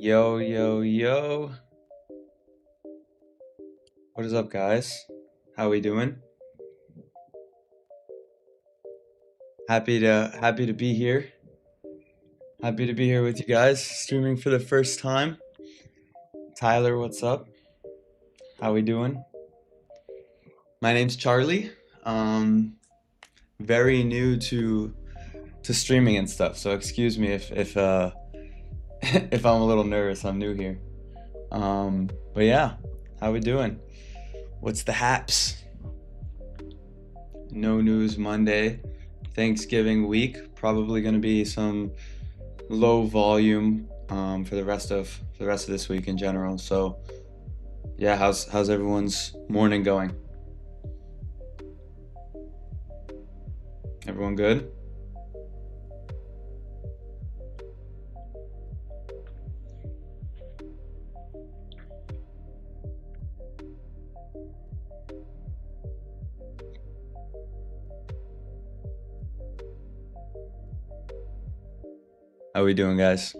Yo, yo, yo. What is up, guys? How we doing? Happy to be here. Happy to be here with you guys, streaming for the first time. Tyler, what's up? How we doing? My name's Charlie. Um, very new to streaming and stuff, so excuse me if if I'm a little nervous. I'm new here. But yeah, how we doing? What's the haps? No news Monday. Thanksgiving week. Probably going to be some low volume for the rest of this week in general. So yeah, how's everyone's morning going? Everyone good? How we doing, guys?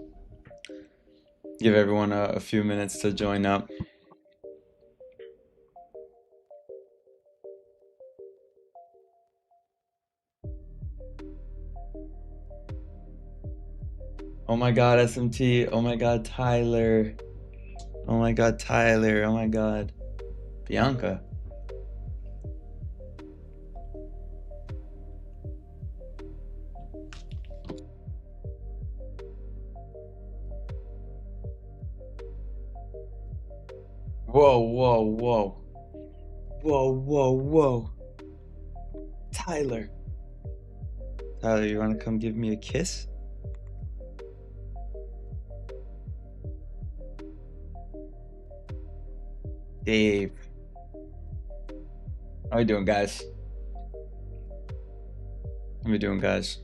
Give everyone a few minutes to join up. Oh my God, SMT. Oh my God, Tyler. Oh my God, Tyler. Oh my God, Bianca. Whoa, whoa, whoa. Whoa, whoa, whoa. Tyler. Tyler, you want to come give me a kiss? Dave. How we doing, guys? How we doing, guys?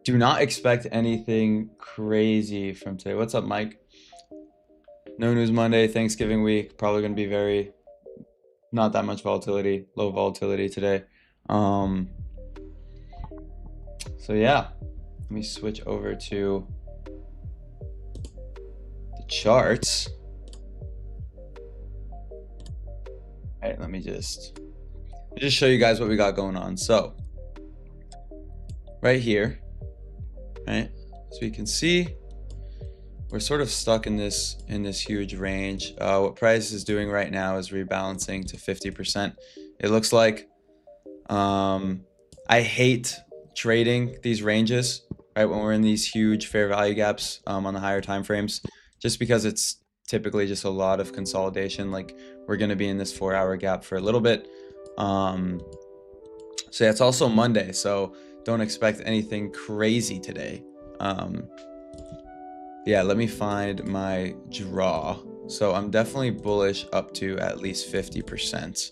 Do not expect anything crazy from today. What's up, Mike? No news Monday, Thanksgiving week. Probably going to be very, not that much volatility, low volatility today. So yeah, let me switch over to the charts. All right, let me just show you guys what we got going on. So right here, right, so you can see we're sort of stuck in this huge range. What price is doing right now is rebalancing to 50%. It looks like I hate trading these ranges, right, when we're in these huge fair value gaps on the higher time frames, just because it's typically just a lot of consolidation. Like, we're going to be in this 4-hour gap for a little bit. So yeah, it's also Monday, so don't expect anything crazy today. Yeah, let me find my draw. So I'm definitely bullish up to at least 50%.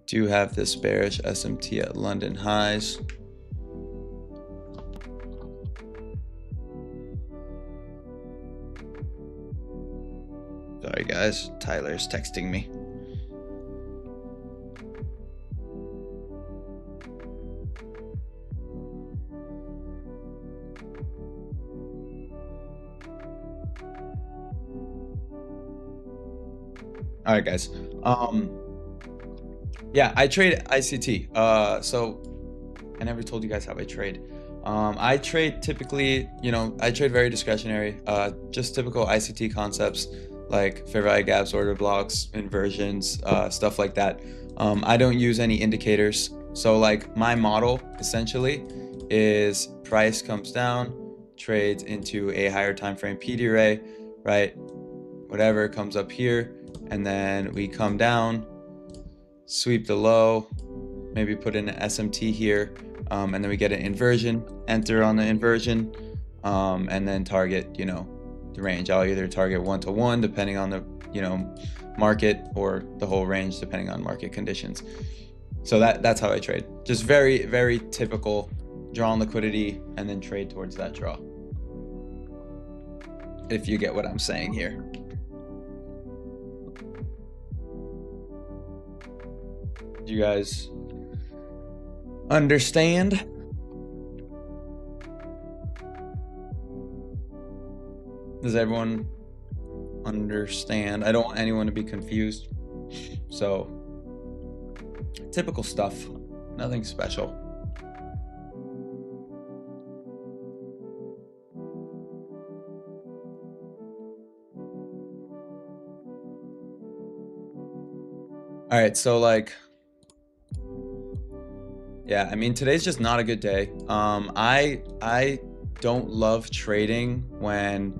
Do have this bearish SMT at London highs. Sorry guys, Tyler's texting me. All right, guys. Yeah, I trade ICT. So I never told you guys how I trade. I trade typically, I trade very discretionary, just typical ICT concepts like fair value gaps, order blocks, inversions, stuff like that. I don't use any indicators. So like my model essentially is price comes down, trades into a higher time frame PD array, right? Whatever comes up here, and then we come down, sweep the low, maybe put in an SMT here, and then we get an inversion, enter on the inversion, and then target, the range. I'll either target 1-to-1 depending on the, market, or the whole range depending on market conditions. So that's how I trade. Just very, very typical, draw on liquidity and then trade towards that draw. If you get what I'm saying here. Do you guys understand? Does everyone understand? I don't want anyone to be confused. So, typical stuff, nothing special. All right, so like, yeah, I mean today's just not a good day. I don't love trading when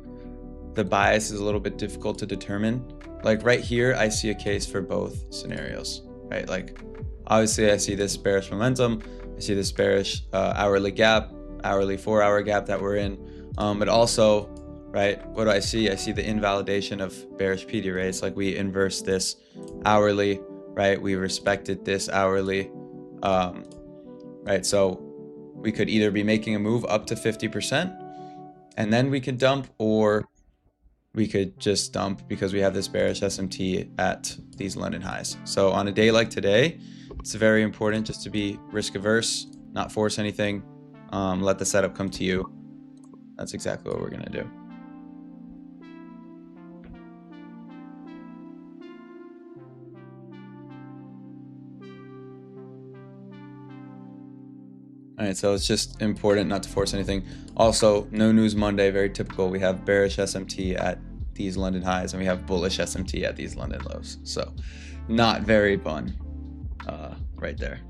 the bias is a little bit difficult to determine. Like right here, I see a case for both scenarios, right? Like obviously I see this bearish momentum, I see this bearish hourly gap, hourly 4-hour gap that we're in, but also, right, what do I see? I see the invalidation of bearish PD rates. Like we inversed this hourly, right? We respected this hourly, right? So we could either be making a move up to 50% and then we could dump, or we could just dump because we have this bearish SMT at these London highs. So on a day like today, it's very important just to be risk averse, not force anything, let the setup come to you. That's exactly what we're gonna do. All right, so it's just important not to force anything. Also, no news Monday, very typical. We have bearish SMT at these London highs and we have bullish SMT at these London lows. So not very fun right there.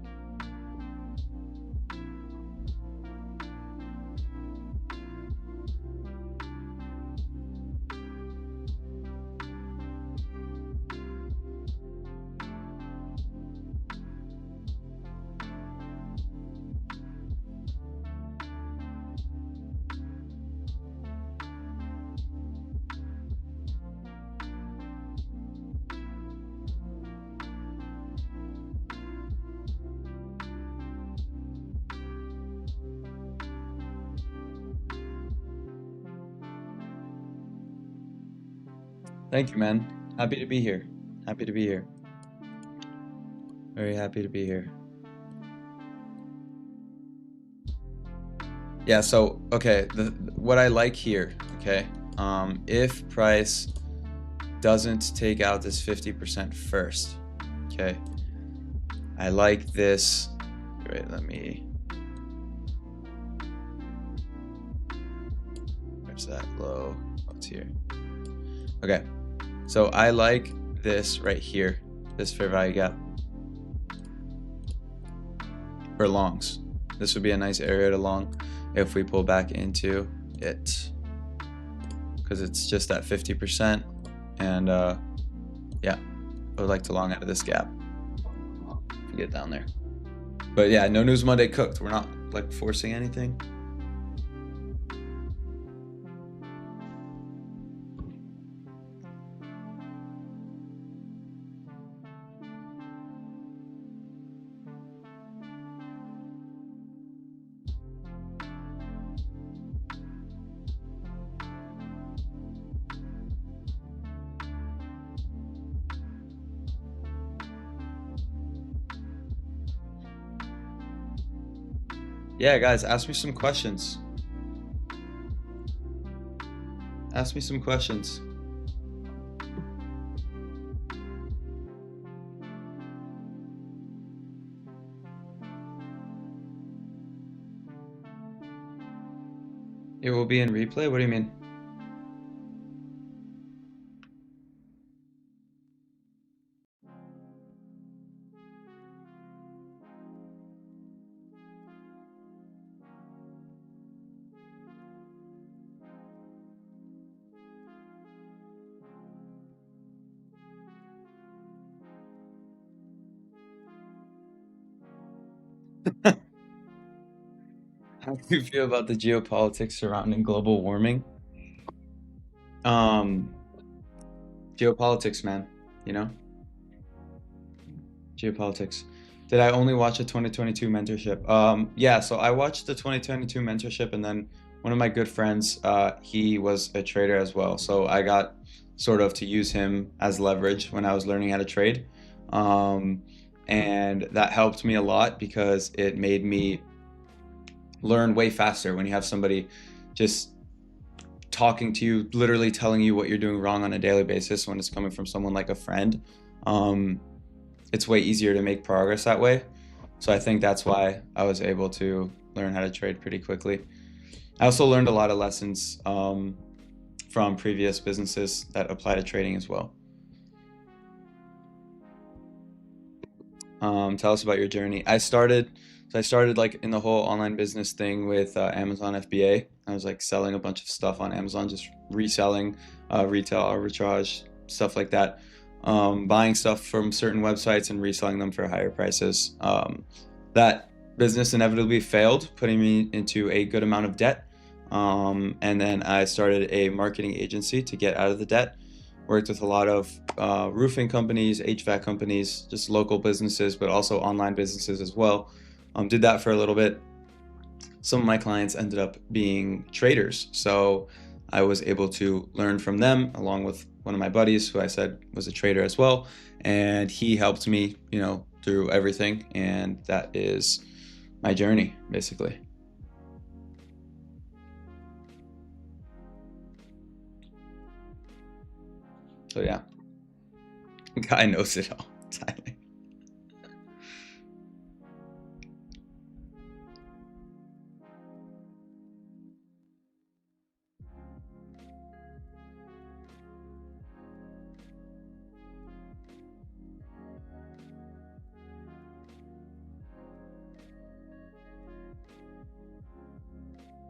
Thank you, man. Happy to be here. Happy to be here. Very happy to be here. Yeah, so, okay, what I like here, okay, if price doesn't take out this 50% first, okay, I like this, wait, let me, where's that low? Oh, it's here. Okay, so I like this right here, this fair value gap for longs. This would be a nice area to long if we pull back into it, because it's just at 50%, and yeah, I would like to long out of this gap if we get down there. But yeah, no news Monday cooked. We're not like forcing anything. Yeah, guys, ask me some questions. Ask me some questions. It will be in replay? What do you mean? How do you feel about the geopolitics surrounding global warming? Um, Geopolitics, man, you know? Geopolitics. Did I only watch the 2022 mentorship? Yeah, so I watched the 2022 mentorship, and then one of my good friends, he was a trader as well. So I got sort of to use him as leverage when I was learning how to trade. Um, and that helped me a lot because it made me learn way faster when you have somebody just talking to you, literally telling you what you're doing wrong on a daily basis when it's coming from someone like a friend. Um, it's way easier to make progress that way. So I think that's why I was able to learn how to trade pretty quickly. I also learned a lot of lessons from previous businesses that apply to trading as well. Tell us about your journey. I started like in the whole online business thing with Amazon FBA. I was like selling a bunch of stuff on Amazon, just reselling, retail arbitrage, stuff like that. Buying stuff from certain websites and reselling them for higher prices. That business inevitably failed, putting me into a good amount of debt. And then I started a marketing agency to get out of the debt. Worked with a lot of roofing companies, HVAC companies, just local businesses, but also online businesses as well. Did that for a little bit. Some of my clients ended up being traders, so I was able to learn from them along with one of my buddies who I said was a trader as well, and he helped me, through everything, and that is my journey, basically. So yeah, guy knows it all. Tyler.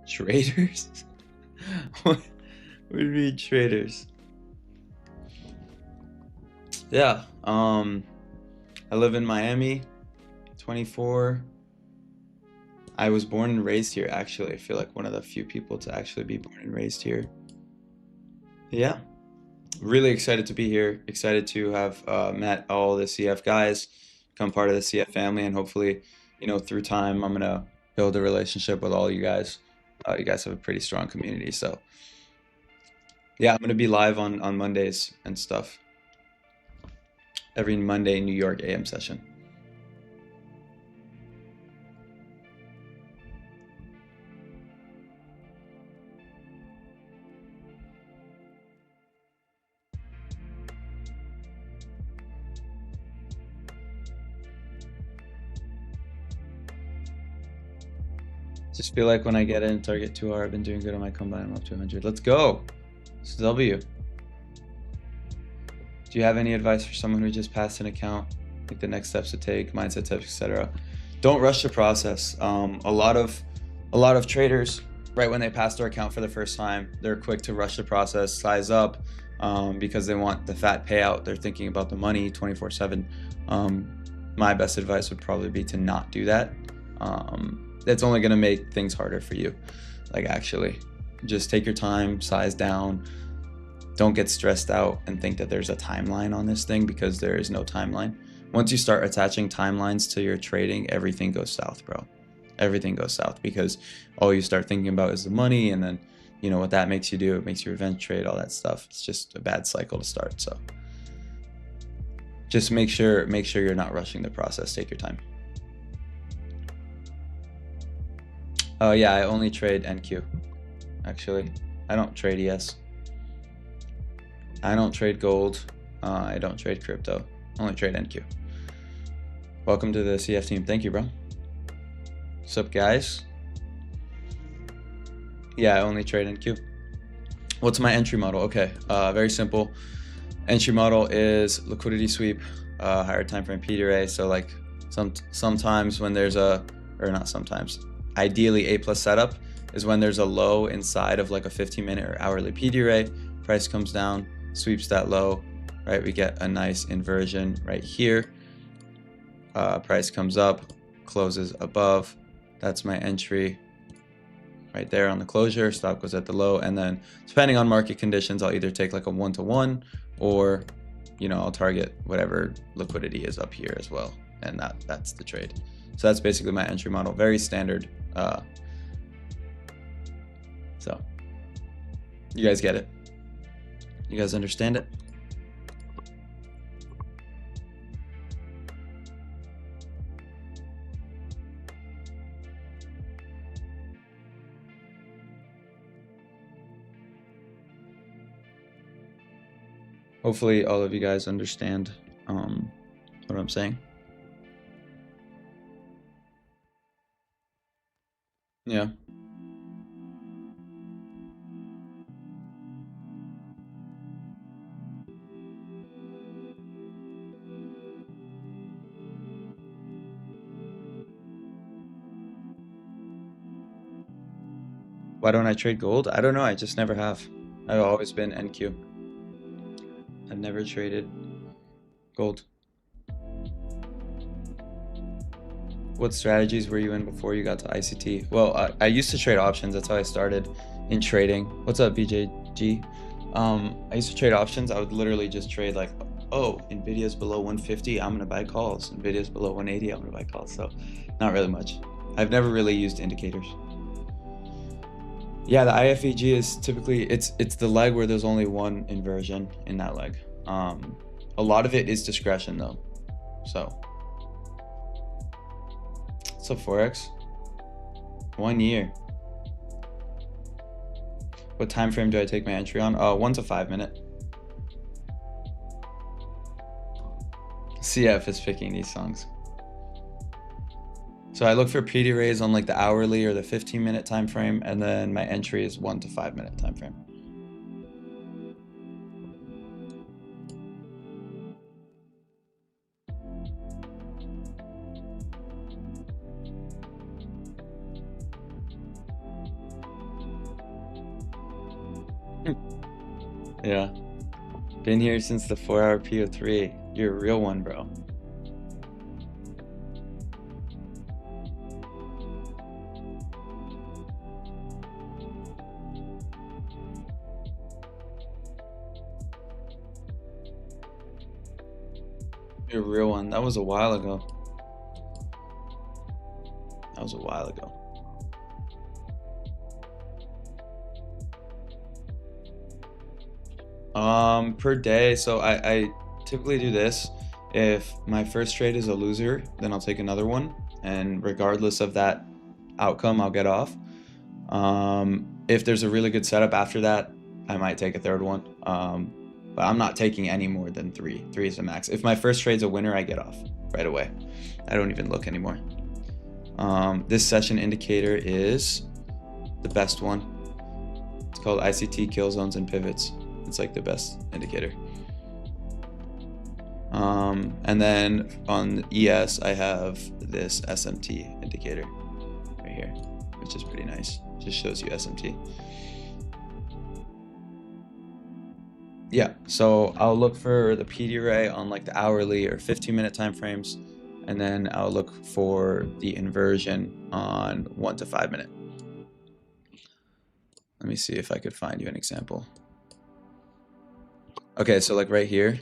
Traders? What would you mean traders? Yeah. I live in Miami, 24. I was born and raised here, actually. I feel like one of the few people to actually be born and raised here. Yeah. Really excited to be here. Excited to have met all the CF guys, become part of the CF family, and hopefully, through time, I'm gonna build a relationship with all you guys. You guys have a pretty strong community, so yeah, I'm gonna be live on Mondays and stuff. Every Monday, New York AM session. Just feel like when I get in target 2R, I've been doing good on my combine. I'm up to 100. Let's go. It's W. Do you have any advice for someone who just passed an account, like the next steps to take, mindset tips, etc.? Don't rush the process. A lot of traders, right when they pass their account for the first time, they're quick to rush the process, size up, because they want the fat payout. They're thinking about the money 24/7. My best advice would probably be to not do that. It's only going to make things harder for you. Like, actually, just take your time, size down. Don't get stressed out and think that there's a timeline on this thing, because there is no timeline. Once you start attaching timelines to your trading, everything goes south, bro. Everything goes south, because all you start thinking about is the money, and then what that makes you do. It makes you revenge trade, all that stuff. It's just a bad cycle to start. So just make sure you're not rushing the process. Take your time. Yeah, I only trade NQ, actually. I don't trade ES. I don't trade gold. I don't trade crypto. I only trade NQ. Welcome to the CF team. Thank you, bro. What's up, guys? Yeah, I only trade NQ. What's my entry model? Okay, very simple. Entry model is liquidity sweep, higher time frame PDRA. So like sometimes when there's not sometimes, ideally A plus setup is when there's a low inside of like a 15-minute or hourly PDRA. Price comes down, sweeps that low, right? We get a nice inversion right here. Price comes up, closes above. That's my entry right there on the closure. Stop goes at the low, and then depending on market conditions, I'll either take like a 1-to-1, or I'll target whatever liquidity is up here as well, and that's the trade. So that's basically my entry model. Very standard. So you guys get it? You guys understand it? Hopefully all of you guys understand what I'm saying. Yeah. Why don't I trade gold? I don't know. I just never have. I've always been NQ. I've never traded gold. What strategies were you in before you got to ICT? Well, I used to trade options. That's how I started in trading. What's up, BJG? I used to trade options. I would literally just trade like, oh, Nvidia's below 150, I'm gonna buy calls. Nvidia's below 180, I'm gonna buy calls. So not really much. I've never really used indicators. Yeah, the IFEG is typically it's the leg where there's only one inversion in that leg. A lot of it is discretion though. So what's up, Forex? 1 year. What time frame do I take my entry on? 1 to 5 minute. CF is picking these songs. So I look for PD rays on like the hourly or the 15-minute time frame, and then my entry is 1 to 5 minute time frame. Yeah. Been here since the 4-hour PO3. You're a real one, bro. You're a real one. That was a while ago. That was a while ago. Per day, so I typically do this. If my first trade is a loser, then I'll take another one, and regardless of that outcome, I'll get off. If there's a really good setup after that, I might take a third one. But I'm not taking any more than 3. 3 is the max. If my first trade's a winner, I get off right away. I don't even look anymore. This session indicator is the best one. It's called ICT kill zones and pivots. It's like the best indicator. And then on ES, I have this SMT indicator right here, which is pretty nice. Just shows you SMT. Yeah, so I'll look for the PD ray on like the hourly or 15-minute time frames, and then I'll look for the inversion on 1 to 5 minute. Let me see if I could find you an example. Okay, so like right here,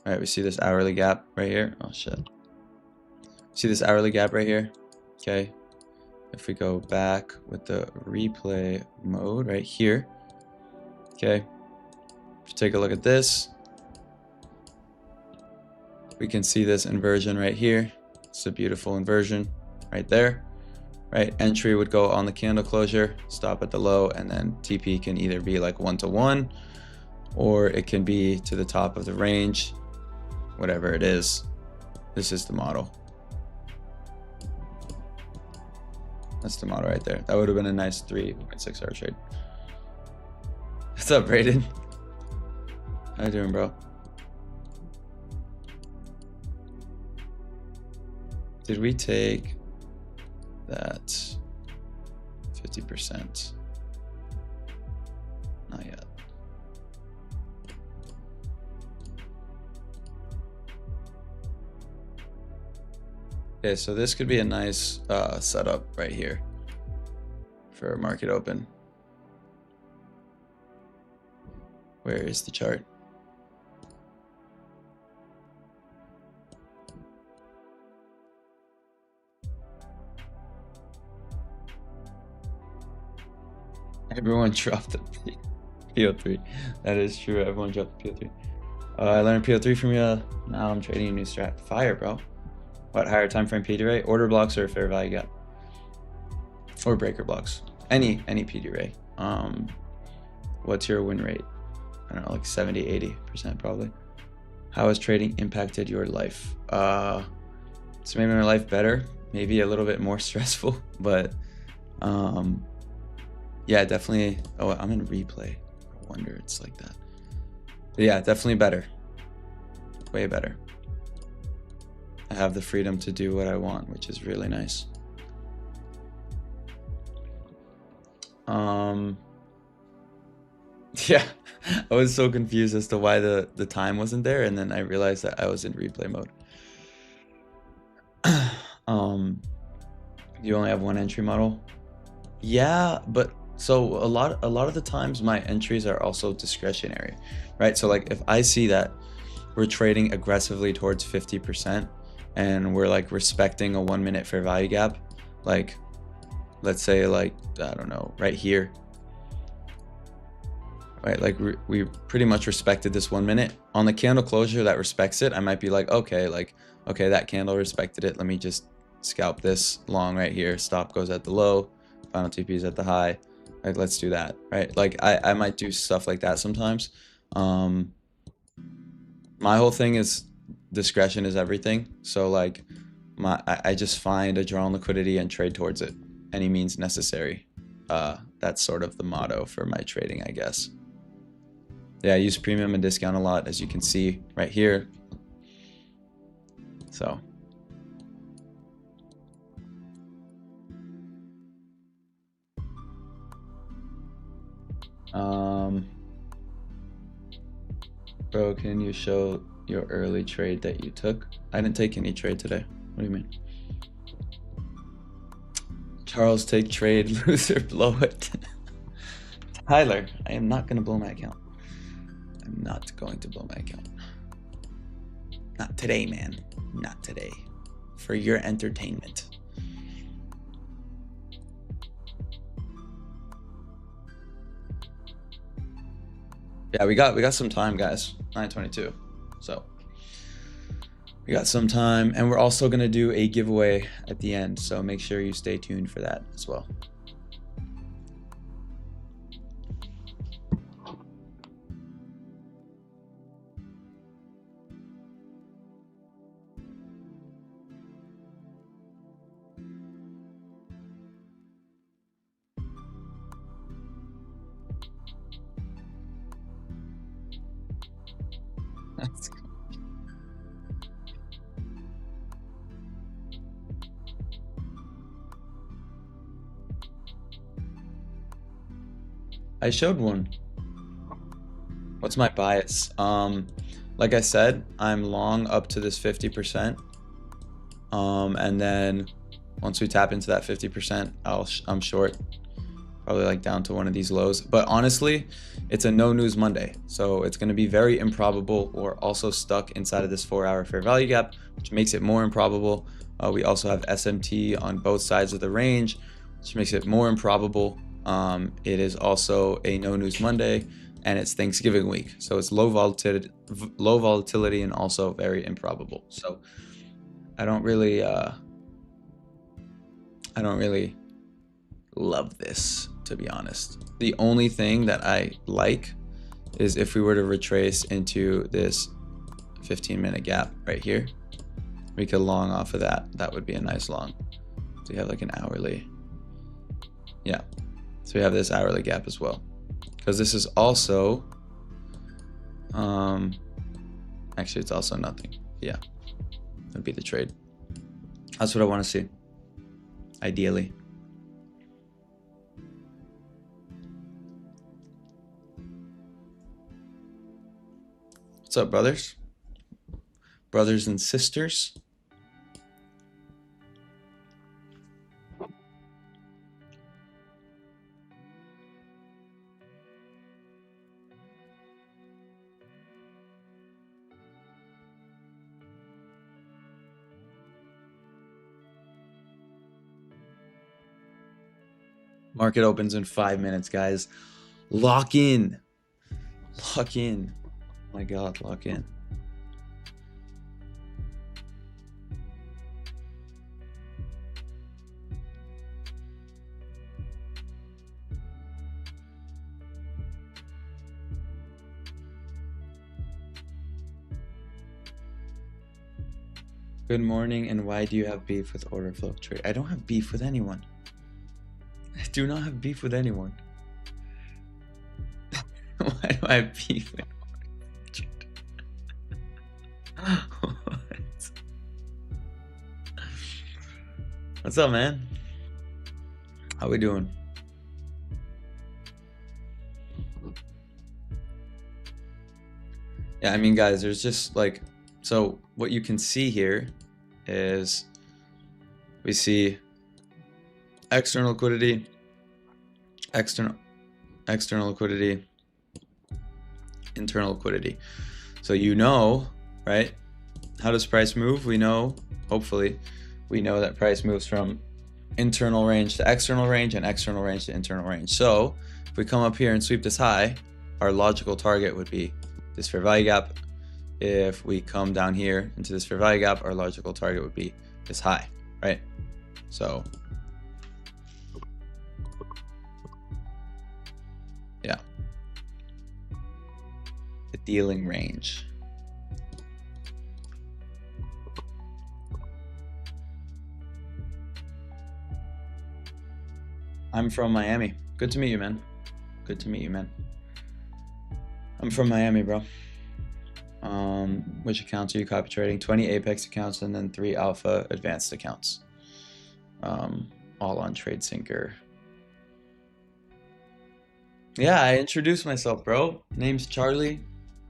all right, we see this hourly gap right here. Oh shit. See this hourly gap right here? Okay. If we go back with the replay mode right here, okay. If you take a look at this, we can see this inversion right here. It's a beautiful inversion right there, right? Entry would go on the candle closure, stop at the low, and then TP can either be like 1 to 1, or it can be to the top of the range, whatever it is. This is the model. That's the model right there. That would have been a nice 3.6 hour trade. What's up, Brayden? How you doing, bro? Did we take that 50%? Not yet. Okay, so this could be a nice setup right here for a market open. Where is the chart? Everyone dropped the PO3. That is true. Everyone dropped the PO3. I learned PO3 from you. Now I'm trading a new strat. Fire, bro. What, higher time frame PD ray? Order blocks or fair value gap? Or breaker blocks? Any PD ray. What's your win rate? I don't know, like 70, 80% probably. How has trading impacted your life? It's made my life better, maybe a little bit more stressful, but yeah, definitely. Oh, I'm in replay. No wonder it's like that. But yeah, definitely better. Way better. I have the freedom to do what I want, which is really nice. Yeah, I was so confused as to why the time wasn't there, and then I realized that I was in replay mode. You only have one entry model? Yeah, but so a lot of the times my entries are also discretionary, right? So like if I see that we're trading aggressively towards 50% and we're like respecting a 1 minute fair value gap, like let's say like, I don't know, right here, right? Like we pretty much respected this 1 minute. On the candle closure that respects it, I might be like, okay, that candle respected it. Let me just scalp this long right here. Stop goes at the low, final TP is at the high. Like, let's do that, right? Like I might do stuff like that sometimes. My whole thing is discretion is everything. So like I just find a draw on liquidity and trade towards it. Any means necessary. That's sort of the motto for my trading, I guess. Yeah, I use premium and discount a lot, as you can see right here. So bro, can you show your early trade that you took? I didn't take any trade today. What do you mean? Charles, take trade, loser, blow it. Tyler, I am not gonna blow my account. I'm not going to blow my account. Not today, man. Not today. For your entertainment. Yeah, we got some time, guys. 9:22. So we got some time, and we're also gonna do a giveaway at the end. So make sure you stay tuned for that as well. I showed one. What's my bias? Like I said, I'm long up to this 50%. And then once we tap into that 50%, I'm short, probably like down to one of these lows. But honestly, it's a no news Monday, so it's going to be very improbable or also stuck inside of this 4-hour fair value gap, which makes it more improbable. We also have SMT on both sides of the range, which makes it more improbable. It is also a no news Monday, and it's Thanksgiving week, so it's low volatility and also very improbable. So I don't really love this, to be honest. The only thing that I like is if we were to retrace into this 15-minute gap right here, we could long off of that. That would be a nice long. So you have like an hourly. Yeah. So we have this hourly gap as well. Because this is also, actually it's also nothing. Yeah. That'd be the trade. That's what I want to see. Ideally. What's up, brothers? Brothers and sisters? Market opens in 5 minutes, guys. Lock in. Lock in. Oh my God, lock in. Good morning, and why do you have beef with order flow trade? I don't have beef with anyone. I do not have beef with anyone. Why do I have beef with what? What's up, man? How we doing? Yeah, I mean, guys, there's just like, so what you can see here is we see external liquidity, external liquidity, internal liquidity. So you know, right? How does price move? We know, hopefully, we know that price moves from internal range to external range and external range to internal range. So if we come up here and sweep this high, our logical target would be this fair value gap. If we come down here into this fair value gap, our logical target would be this high, right? So yeah, the dealing range. I'm from Miami. Good to meet you, man. Good to meet you, man. I'm from Miami, bro. Which accounts are you copy trading? 20 Apex accounts and then 3 Alpha advanced accounts. All on TradeSyncer. Yeah, I introduced myself, bro. Name's Charlie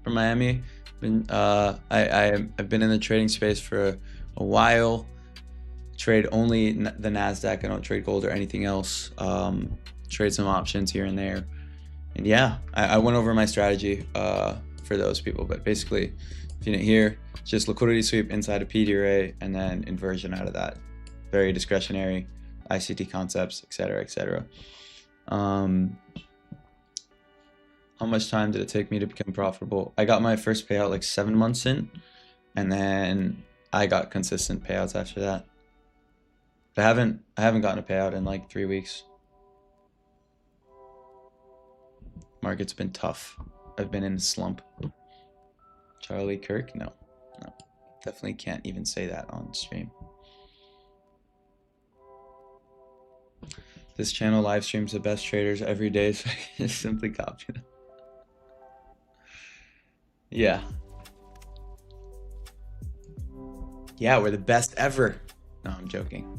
from Miami. I've been in the trading space for a while. Trade only the NASDAQ. I don't trade gold or anything else. Trade some options here and there. And yeah, I went over my strategy for those people. But basically, if you didn't hear, it's just liquidity sweep inside a PD array and then inversion out of that. Very discretionary, ICT concepts, etc., etc. How much time did it take me to become profitable? I got my first payout like 7 months in, and then I got consistent payouts after that. But I haven't gotten a payout in like 3 weeks. Market's been tough. I've been in a slump. Charlie Kirk? No. Definitely can't even say that on stream. This channel live streams the best traders every day, so I can just simply copy them. Yeah. Yeah, we're the best ever. No, I'm joking.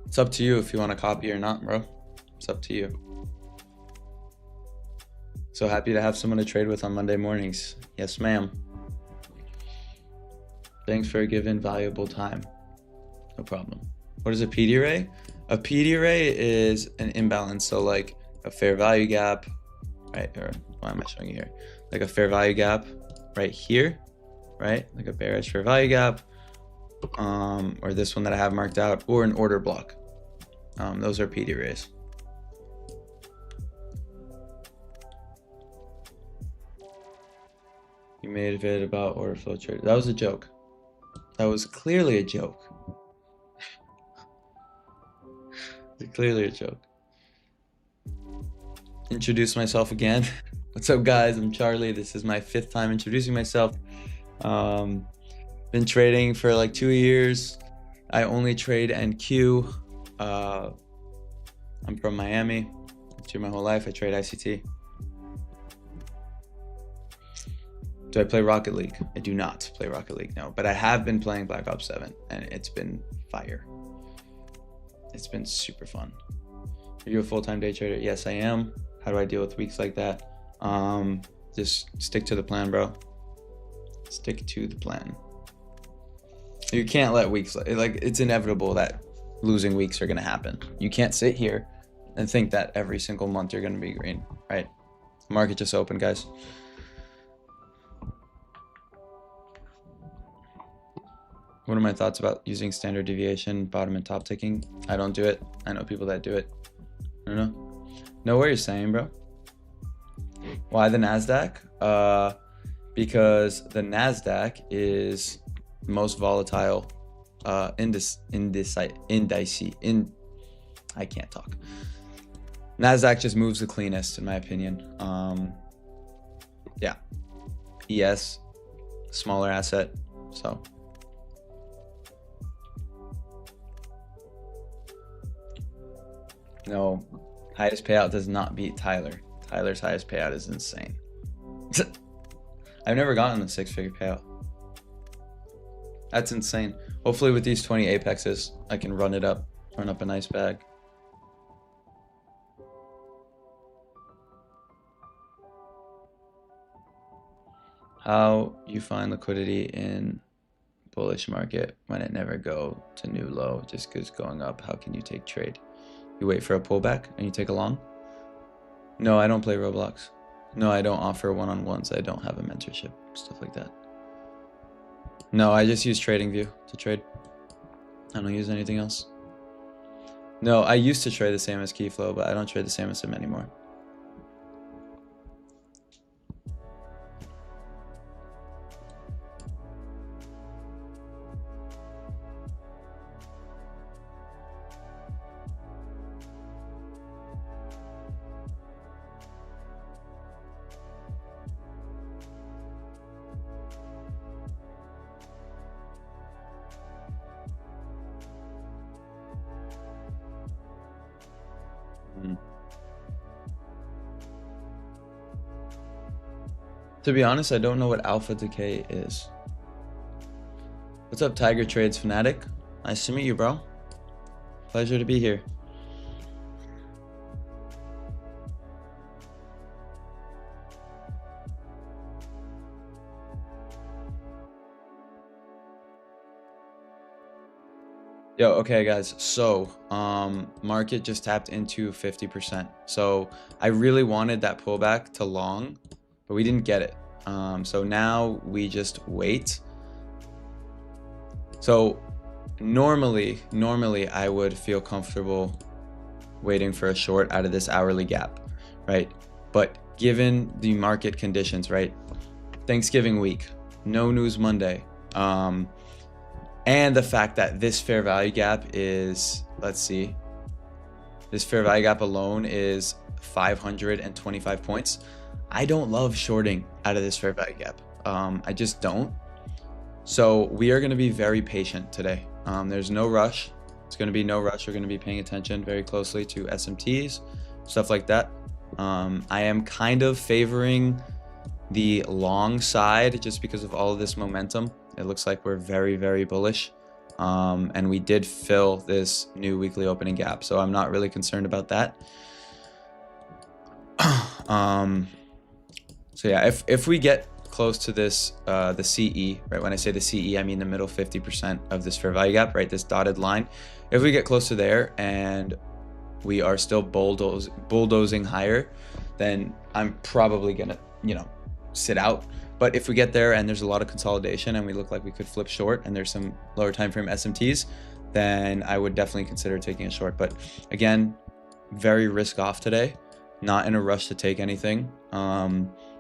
It's up to you if you want to copy or not, bro. It's up to you. So happy to have someone to trade with on Monday mornings. Yes, ma'am. Thanks for giving valuable time. No problem. What is a PD array? A PD array is an imbalance. So like a fair value gap, right? Or why am I showing you here? Like a fair value gap right here, right? Like a bearish fair value gap, or this one that I have marked out, or an order block. Those are PD arrays. You made a vid about order flow trade. That was a joke. That was clearly a joke. Clearly a joke. Introduce myself again. What's up, guys? I'm Charlie. This is my 5th time introducing myself. Been trading for like 2 years. I only trade NQ. I'm from Miami. I've traded my whole life. I trade ICT. Do I play Rocket League? I do not play Rocket League, no. But I have been playing Black Ops 7, and it's been fire. It's been super fun. Are you a full-time day trader? Yes, I am. How do I deal with weeks like that? Just stick to the plan, bro. Stick to the plan. You can't let weeks, like it's inevitable that losing weeks are gonna happen. You can't sit here and think that every single month you're gonna be green, right? Market just opened, guys. What are my thoughts about using standard deviation, bottom and top ticking? I don't do it. I know people that do it. I don't know what you're saying, bro. Why the NASDAQ? Because the NASDAQ is the most volatile I can't talk. NASDAQ just moves the cleanest, in my opinion. Yeah. ES, smaller asset, So no, highest payout does not beat Tyler. Tyler's highest payout is insane. I've never gotten a 6-figure payout. That's insane. Hopefully with these 20 apexes, I can run up a nice bag. How you find liquidity in bullish market when it never go to new low, just because going up? How can you take trade? You wait for a pullback and you take a long? No, I don't play Roblox. No, I don't offer one-on-ones. I don't have a mentorship, stuff like that. No, I just use TradingView to trade. I don't use anything else. No, I used to trade the same as Keyflow, but I don't trade the same as him anymore. To be honest, I don't know what alpha decay is. What's up, Tiger Trades Fanatic? Nice to meet you, bro. Pleasure to be here. Yo, okay guys, so market just tapped into 50%. So I really wanted that pullback to long, but we didn't get it. So now we just wait. So normally I would feel comfortable waiting for a short out of this hourly gap, right? But given the market conditions, right? Thanksgiving week, no news Monday, and the fact that this fair value gap is, let's see, this fair value gap alone is 525 points. I don't love shorting out of this fair value gap. I just don't. So we are going to be very patient today. There's no rush. It's going to be no rush. We're going to be paying attention very closely to SMTs, stuff like that. I am kind of favoring the long side just because of all of this momentum. It looks like we're very, very bullish. And we did fill this new weekly opening gap. So I'm not really concerned about that. So yeah, if we get close to this, the CE, right? When I say the CE, I mean the middle 50% of this fair value gap, right? This dotted line. If we get close to there and we are still bulldozing higher, then I'm probably gonna, sit out. But if we get there and there's a lot of consolidation and we look like we could flip short and there's some lower time frame SMTs, then I would definitely consider taking a short. But again, very risk off today, not in a rush to take anything.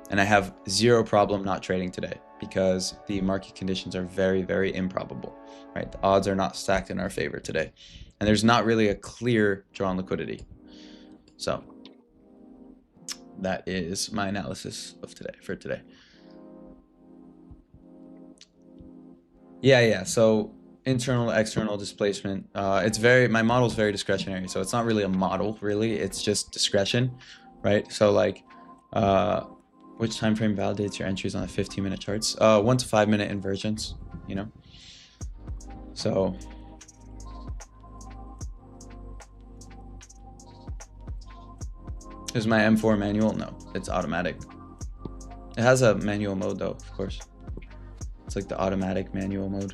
And I have zero problem not trading today because the market conditions are very, very improbable, right? The odds are not stacked in our favor today. And there's not really a clear draw on liquidity. So that is my analysis of today for today. Yeah. So internal, external displacement. My model is very discretionary. So it's not really a model, really. It's just discretion, right? So like, which time frame validates your entries on the 15-minute charts? 1 to 5 minute inversions, So is my M4 manual? No, it's automatic. It has a manual mode though, of course. It's like the automatic manual mode.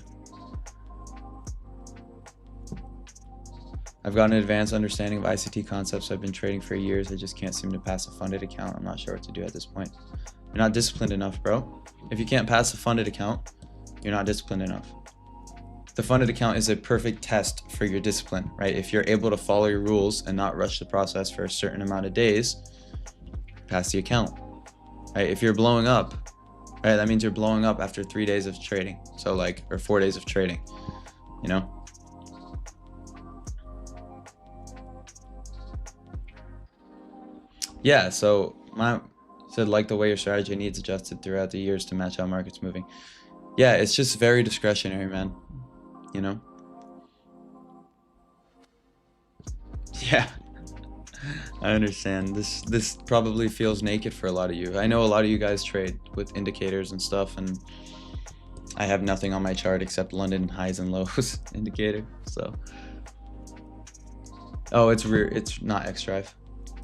I've got an advanced understanding of ICT concepts. I've been trading for years. I just can't seem to pass a funded account. I'm not sure what to do at this point. You're not disciplined enough, bro. If you can't pass a funded account, you're not disciplined enough. The funded account is a perfect test for your discipline, right? If you're able to follow your rules and not rush the process for a certain amount of days, pass the account, right? If you're blowing up, right, that means you're blowing up after 3 days of trading. So like, or 4 days of trading, Yeah, so said like the way your strategy needs adjusted throughout the years to match how market's moving. Yeah, it's just very discretionary, man. You know? Yeah, I understand. This probably feels naked for a lot of you. I know a lot of you guys trade with indicators and stuff, and I have nothing on my chart except London highs and lows indicator. So, oh, it's rear. It's not X drive.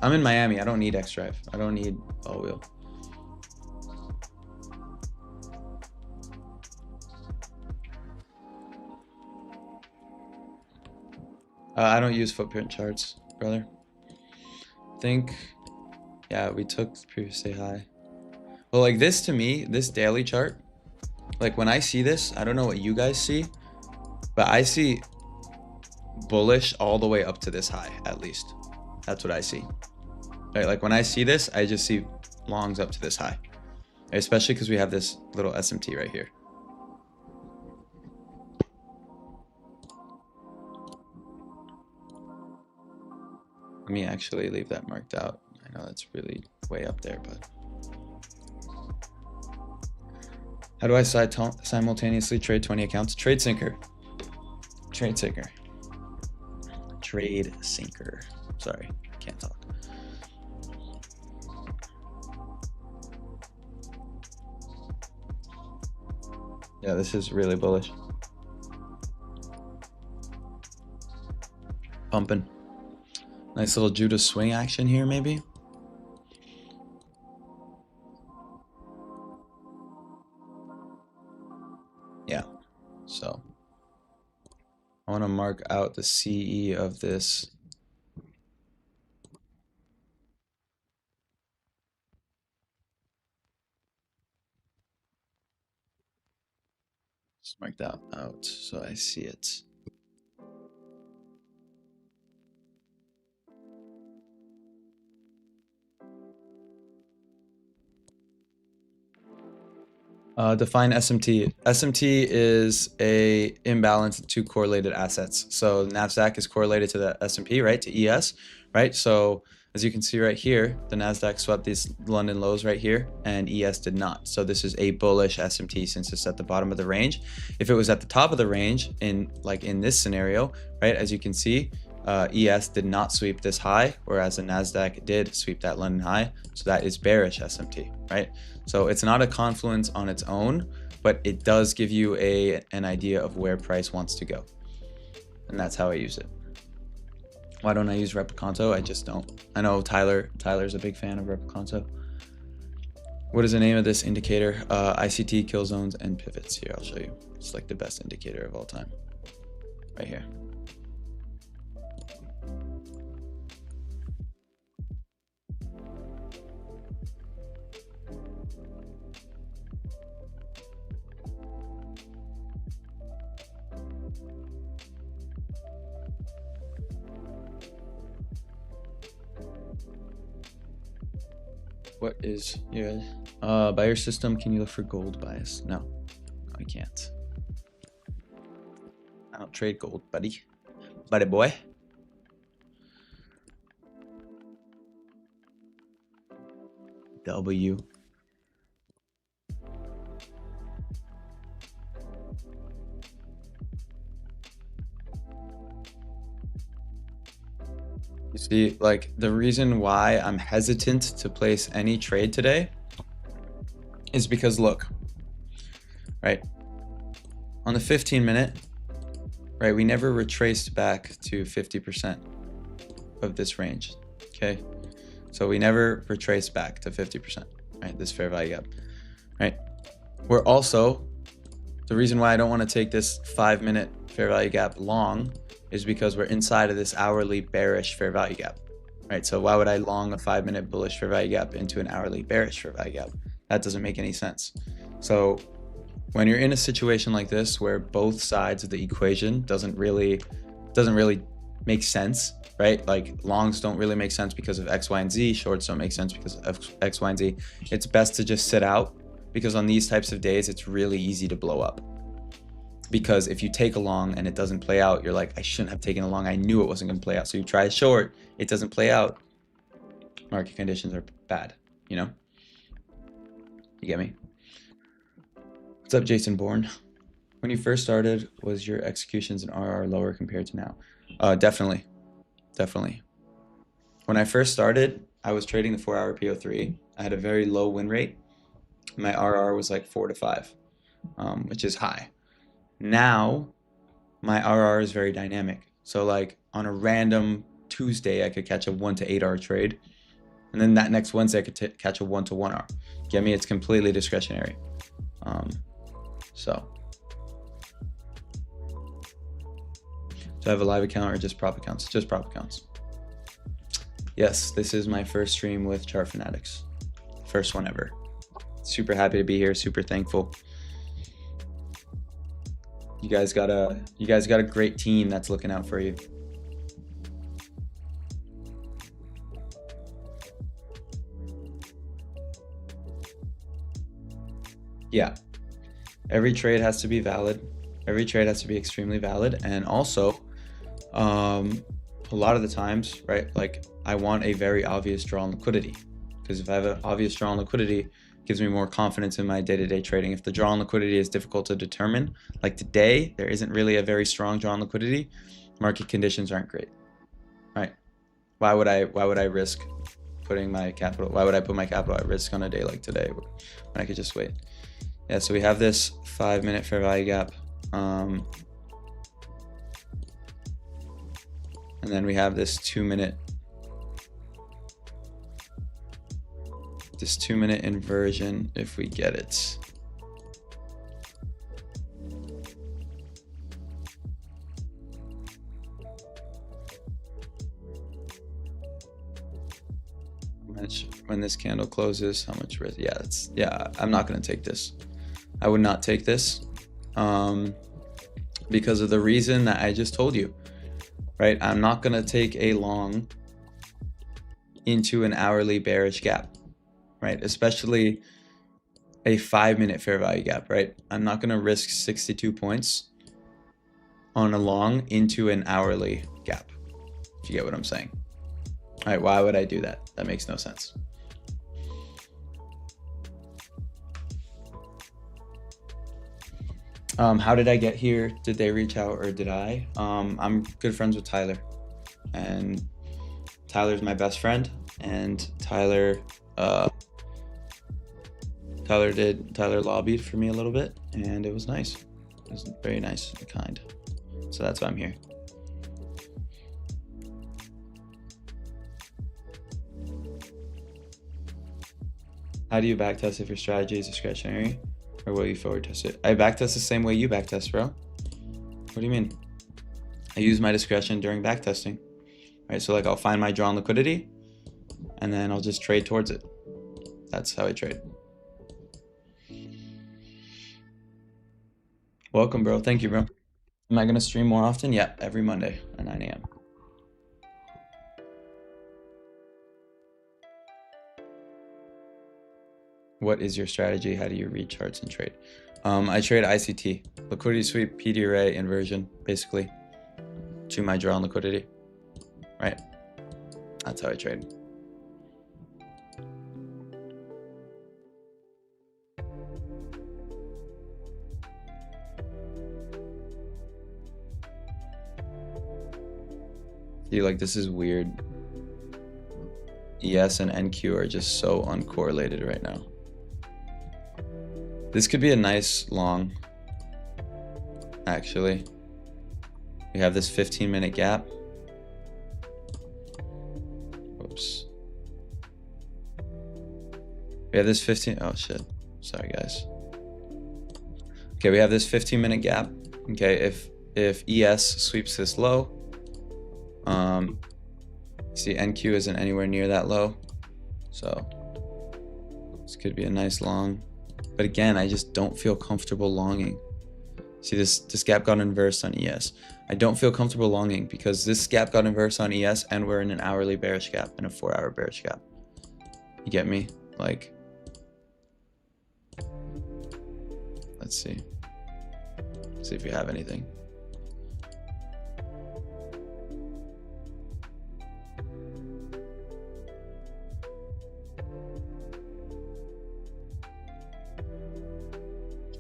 I'm in Miami. I don't need X drive. I don't need all wheel. I don't use footprint charts, brother. Think, yeah, we took the previous day high. Well, like this to me, this daily chart, like when I see this, I don't know what you guys see, but I see bullish all the way up to this high, at least. That's what I see. Right? Like when I see this, I just see longs up to this high, especially because we have this little SMT right here. Let me actually leave that marked out. I know that's really way up there, but how do I simultaneously trade 20 accounts? Trade Syncer. Trade Syncer. Trade Syncer. Sorry, can't talk. Yeah, this is really bullish. Pumping. Nice little Judas swing action here, maybe. Yeah, so I want to mark out the CE of this. Just mark that out so I see it. Define SMT. SMT is a imbalance of two correlated assets. So NASDAQ is correlated to the S&P, right? To ES, right? So as you can see right here, the NASDAQ swept these London lows right here and ES did not. So this is a bullish SMT since it's at the bottom of the range. If it was at the top of the range in this scenario, right? As you can see, ES did not sweep this high, whereas the NASDAQ did sweep that London high. So that is bearish SMT, right? So it's not a confluence on its own, but it does give you an idea of where price wants to go. And that's how I use it. Why don't I use Replicanto? I just don't. I know Tyler's a big fan of Replicanto. What is the name of this indicator? ICT, kill zones, and pivots. Here, I'll show you. It's like the best indicator of all time. Right here. What is your by your system? Can you look for gold bias? No, I can't. I don't trade gold, buddy boy. W. You see, like the reason why I'm hesitant to place any trade today is because look, right, on the 15-minute, right, we never retraced back to 50% of this range, okay? So we never retraced back to 50%, right, this fair value gap, right? We're also, the reason why I don't want to take this 5-minute fair value gap long is because we're inside of this hourly bearish fair value gap, right? So why would I long a 5-minute bullish fair value gap into an hourly bearish fair value gap? That doesn't make any sense. So when you're in a situation like this where both sides of the equation doesn't really make sense, right? Like longs don't really make sense because of X, Y, and Z. Shorts don't make sense because of X, Y, and Z. It's best to just sit out because on these types of days, it's really easy to blow up. Because if you take a long and it doesn't play out, you're like, I shouldn't have taken a long. I knew it wasn't going to play out. So you try a short, it doesn't play out. Market conditions are bad, you know? You get me? What's up, Jason Bourne? When you first started, was your executions and RR lower compared to now? Definitely, definitely. When I first started, I was trading the 4-hour PO3. I had a very low win rate. My RR was like 4 to 5, which is high. Now, my RR is very dynamic. So like on a random Tuesday, I could catch a 1 to 8 hour trade. And then that next Wednesday, I could catch a 1 to 1 hour. Get me? It's completely discretionary. So. Do I have a live account or just prop accounts? Just prop accounts. Yes, this is my first stream with ChartFanatics. First one ever. Super happy to be here. Super thankful. You guys got a great team that's looking out for you. Yeah. Every trade has to be valid. Every trade has to be extremely valid. And also, a lot of the times, right, like I want a very obvious draw on liquidity, because if I have an obvious draw on liquidity, it gives me more confidence in my day-to-day trading. If the draw on liquidity is difficult to determine, like today, there isn't really a very strong draw on liquidity, market conditions aren't great, right? Why would I risk putting my capital, why would I put my capital at risk on a day like today when I could just wait? Yeah, so we have this 5-minute fair value gap. And then we have this 2-minute inversion if we get it. When this candle closes, how much risk? Yeah, I'm not gonna take this. I would not take this because of the reason that I just told you, right? I'm not gonna take a long into an hourly bearish gap, right? Especially a 5-minute fair value gap, right? I'm not gonna risk 62 points on a long into an hourly gap, if you get what I'm saying. All right, why would I do that? That makes no sense. How did I get here? Did they reach out or did I? I'm good friends with Tyler, and Tyler's my best friend, and Tyler lobbied for me a little bit, and it was nice. It was very nice and kind. So that's why I'm here. How do you backtest if your strategy is discretionary, or will you forward test it? I backtest the same way you backtest, bro. What do you mean? I use my discretion during backtesting. Right, so like I'll find my drawn liquidity, and then I'll just trade towards it. That's how I trade. Welcome, bro. Thank you, bro. Am I gonna stream more often? Yeah, every Monday at 9 a.m. What is your strategy? How do you read charts and trade? I trade ICT, liquidity sweep, PD array, inversion, basically, to my draw on liquidity, right? That's how I trade. See, like, this is weird. ES and NQ are just so uncorrelated right now. This could be a nice long, actually. We have this 15-minute gap. Oops. We have this 15, oh shit, sorry guys. Okay, we have this 15-minute gap. Okay, if ES sweeps this low, see NQ isn't anywhere near that low, so this could be a nice long. But again, I just don't feel comfortable longing. See, this gap got inversed on ES. I don't feel comfortable longing because this gap got inversed on ES and we're in an hourly bearish gap and a 4-hour bearish gap. You get me? Like, let's see. See if we have anything.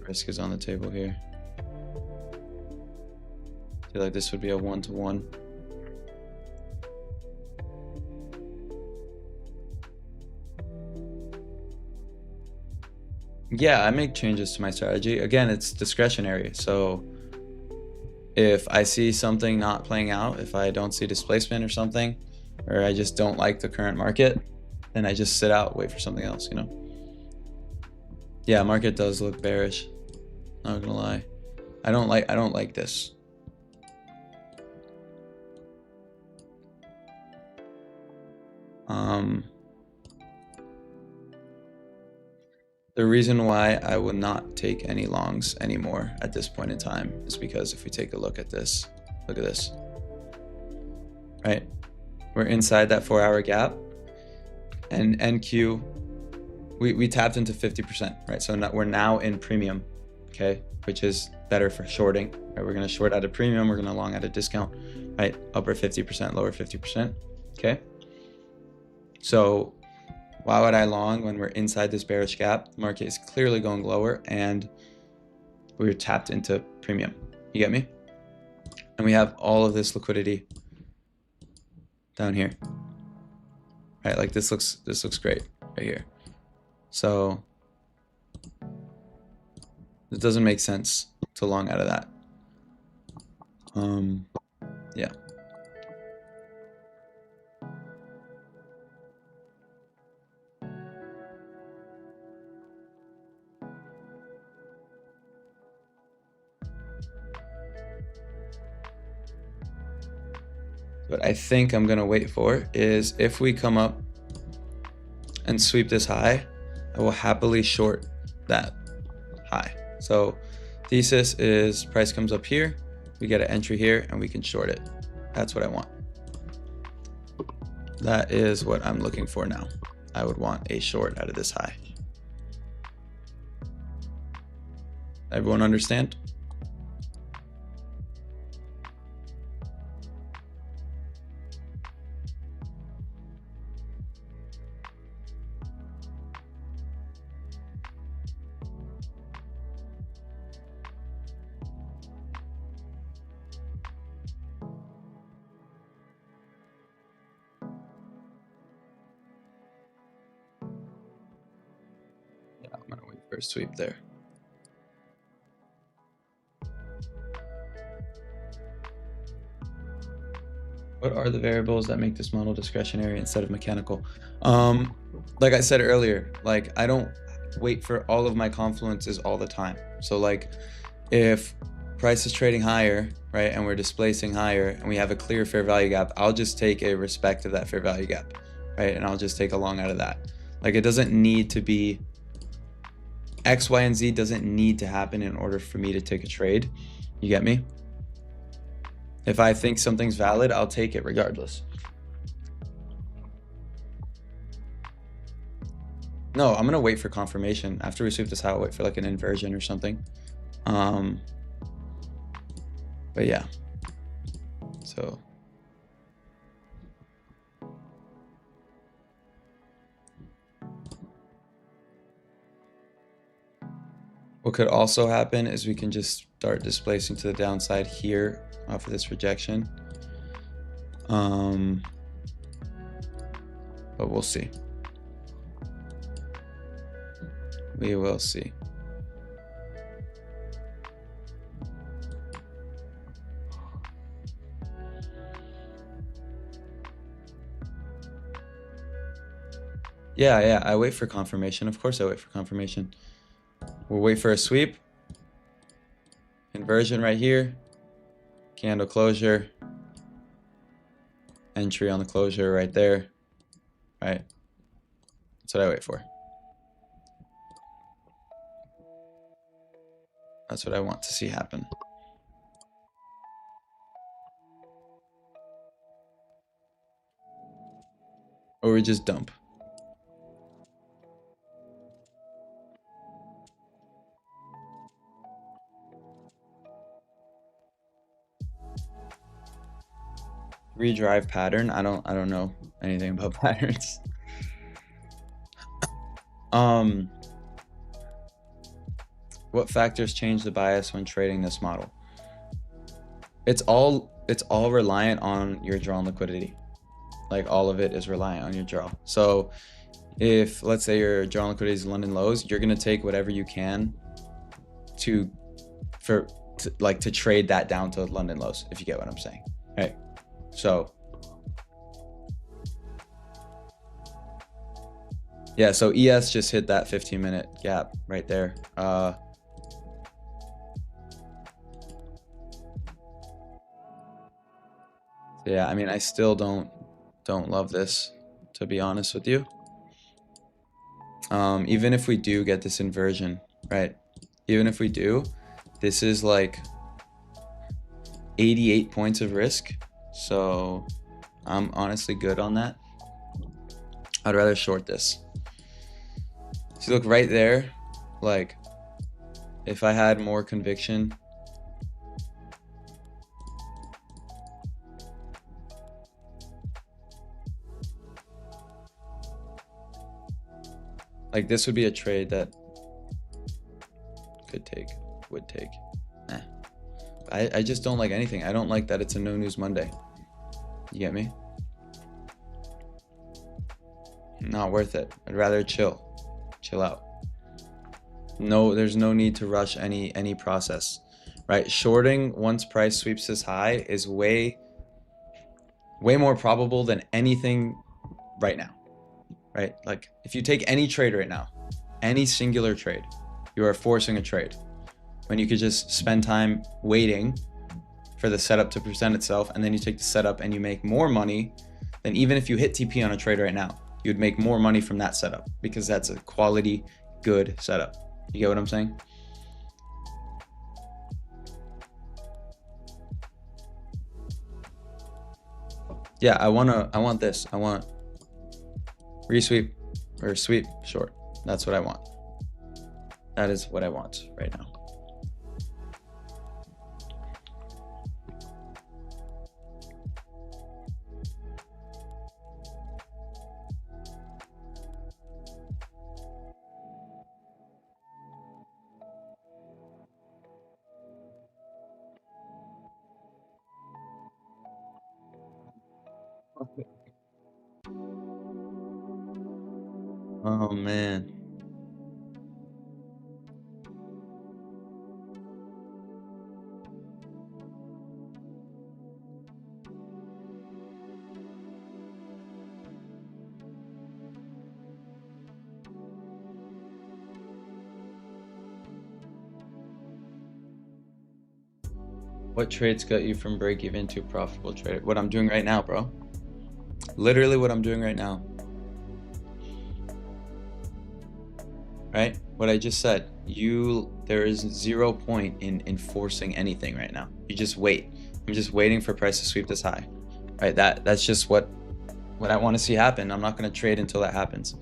risk is on the table here. I feel like this would be a 1-to-1. Yeah, I make changes to my strategy. Again, it's discretionary. So if I see something not playing out, if I don't see displacement or something, or I just don't like the current market, then I just sit out, wait for something else, you know? Yeah, market does look bearish. Not gonna lie. I don't like this. The reason why I will not take any longs anymore at this point in time is because if we take a look at this, look at this, right? We're inside that 4-hour gap, and NQ, we tapped into 50%, right? So we're now in premium, okay? Which is better for shorting, right? We're gonna short at a premium, we're gonna long at a discount, right? Upper 50%, lower 50%, okay? So why would I long when we're inside this bearish gap? The market is clearly going lower and we're tapped into premium. You get me? And we have all of this liquidity down here. Right? Like this looks great right here. So it doesn't make sense to long out of that. Yeah. What I think I'm gonna wait for is if we come up and sweep this high, I will happily short that high. So thesis is price comes up here, we get an entry here, and we can short it. That's what I want. That is what I'm looking for now. I would want a short out of this high. Everyone understand? Yeah, I'm gonna wait for a sweep there. What are the variables that make this model discretionary instead of mechanical? Like I said earlier, like I don't wait for all of my confluences all the time. So like if price is trading higher, right, and we're displacing higher and we have a clear fair value gap, I'll just take a respect of that fair value gap, right? And I'll just take a long out of that. Like it doesn't need to be X, Y, and Z doesn't need to happen in order for me to take a trade. You get me? If I think something's valid, I'll take it regardless. No, I'm gonna wait for confirmation. After we sweep this high, I'll wait for like an inversion or something. But yeah, so. What could also happen is we can just start displacing to the downside here off of this rejection. But we'll see. We will see. Yeah, I wait for confirmation. Of course I wait for confirmation. We'll wait for a sweep. Inversion right here. Candle closure. Entry on the closure right there. Right? That's what I wait for. That's what I want to see happen. Or we just dump. Redrive pattern. I don't know anything about patterns. What factors change the bias when trading this model? It's all reliant on your drawn liquidity. Like all of it is reliant on your draw. So if let's say your drawn liquidity is London lows, you're gonna take whatever you can to to trade that down to London lows, if you get what I'm saying. Right. So yeah, so ES just hit that 15-minute gap right there. So yeah, I mean, I still don't love this, to be honest with you. Even if we do get this inversion, right? Even if we do, this is like 88 points of risk. So I'm honestly good on that. I'd rather short this. So look right there, like if I had more conviction, like this would be a trade that would take. I just don't like anything. I don't like that it's a no news Monday. You get me? Not worth it. I'd rather chill out. No, there's no need to rush any process, right? Shorting once price sweeps this high is way more probable than anything right now, right? Like if you take any trade right now, any singular trade, you are forcing a trade when you could just spend time waiting for the setup to present itself, and then you take the setup and you make more money than even if you hit TP on a trade right now. You'd make more money from that setup because that's a quality, good setup. You get what I'm saying? Yeah, I want this. I want resweep or sweep short. That's what I want. That is what I want right now. Oh man. What trades got you from break even to profitable trade? What I'm doing right now, bro. Literally what I'm doing right now. Right? What I just said. There is 0 point in enforcing anything right now. You just wait. I'm just waiting for price to sweep this high. Right? That's just what I want to see happen. I'm not going to trade until that happens.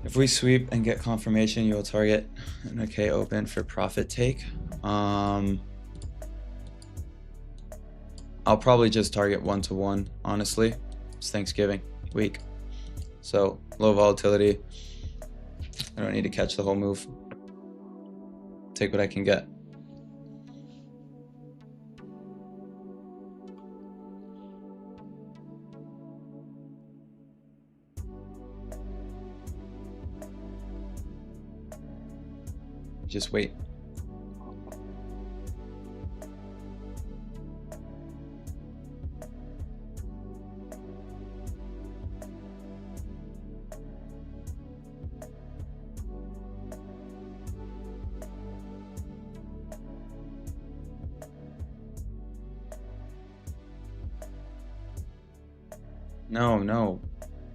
If we sweep and get confirmation, you will target an OK open for profit take. I'll probably just target 1-to-1, honestly. It's Thanksgiving week. So low volatility. I don't need to catch the whole move. Take what I can get. Just wait.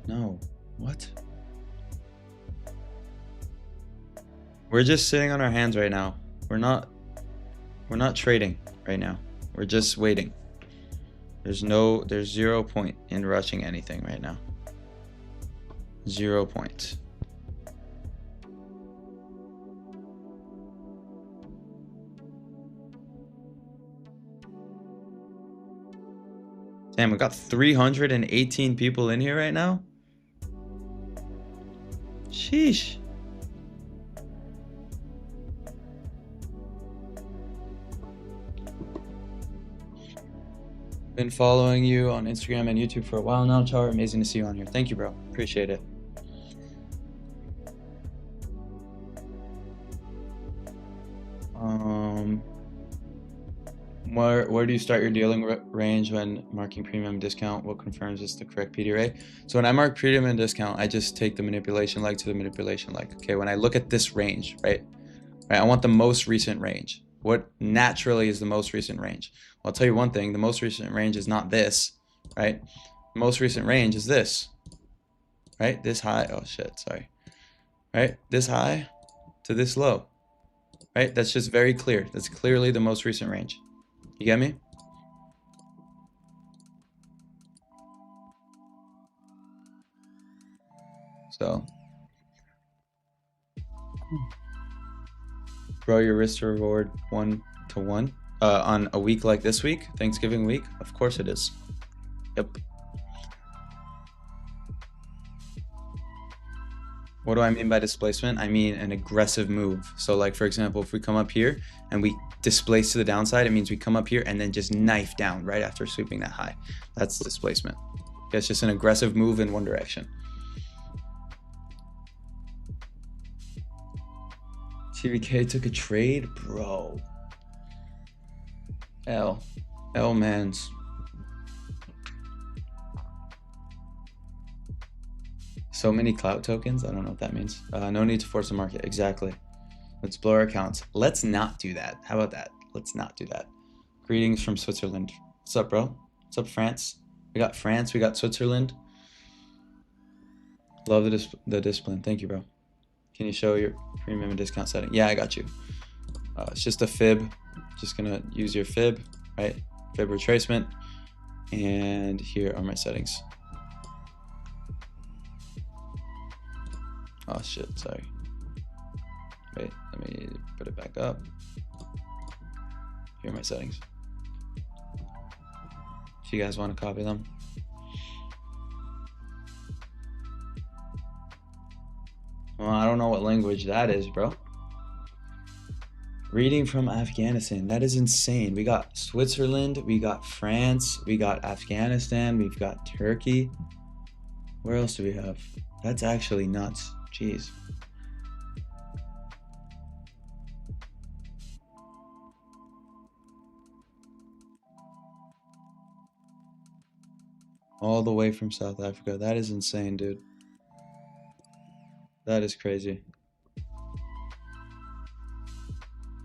No. What? We're just sitting on our hands right now. We're not trading right now. We're just waiting. There's 0 point in rushing anything right now. 0 point. Damn, we got 318 people in here right now. Sheesh. Been following you on Instagram and YouTube for a while now, Char. Amazing to see you on here. Thank you, bro. Appreciate it. Where do you start your dealing range when marking premium discount? What confirms it's the correct PD rate? So when I mark premium and discount, I just take the manipulation leg to the manipulation leg. Okay, when I look at this range, right, I want the most recent range. What naturally is the most recent range? Well, I'll tell you one thing, the most recent range is not this, right? The most recent range is this, right? This high, oh shit, sorry. Right, this high to this low, right? That's just very clear. That's clearly the most recent range. You get me? So, bro, your risk to reward 1 to 1 on a week like this week, Thanksgiving week. Of course it is. Yep. What do I mean by displacement? I mean an aggressive move. So like, for example, if we come up here and we displace to the downside, it means we come up here and then just knife down right after sweeping that high. That's displacement. It's just an aggressive move in one direction. TVK took a trade, bro. L mans. So many clout tokens. I don't know what that means. No need to force the market. Exactly. Let's blow our accounts. Let's not do that. How about that? Let's not do that. Greetings from Switzerland. What's up, bro? What's up, France? We got France. We got Switzerland. Love the discipline. Thank you, bro. Can you show your premium and discount setting? Yeah, I got you. It's just a fib. Just gonna use your fib, right? Fib retracement. And here are my settings. Oh shit, sorry. Wait, let me put it back up. Here are my settings. If you guys want to copy them. Well, I don't know what language that is, bro. Reading from Afghanistan. That is insane. We got Switzerland, we got France, we got Afghanistan, we've got Turkey. Where else do we have? That's actually nuts. Jeez. All the way from South Africa. That is insane, dude. That is crazy.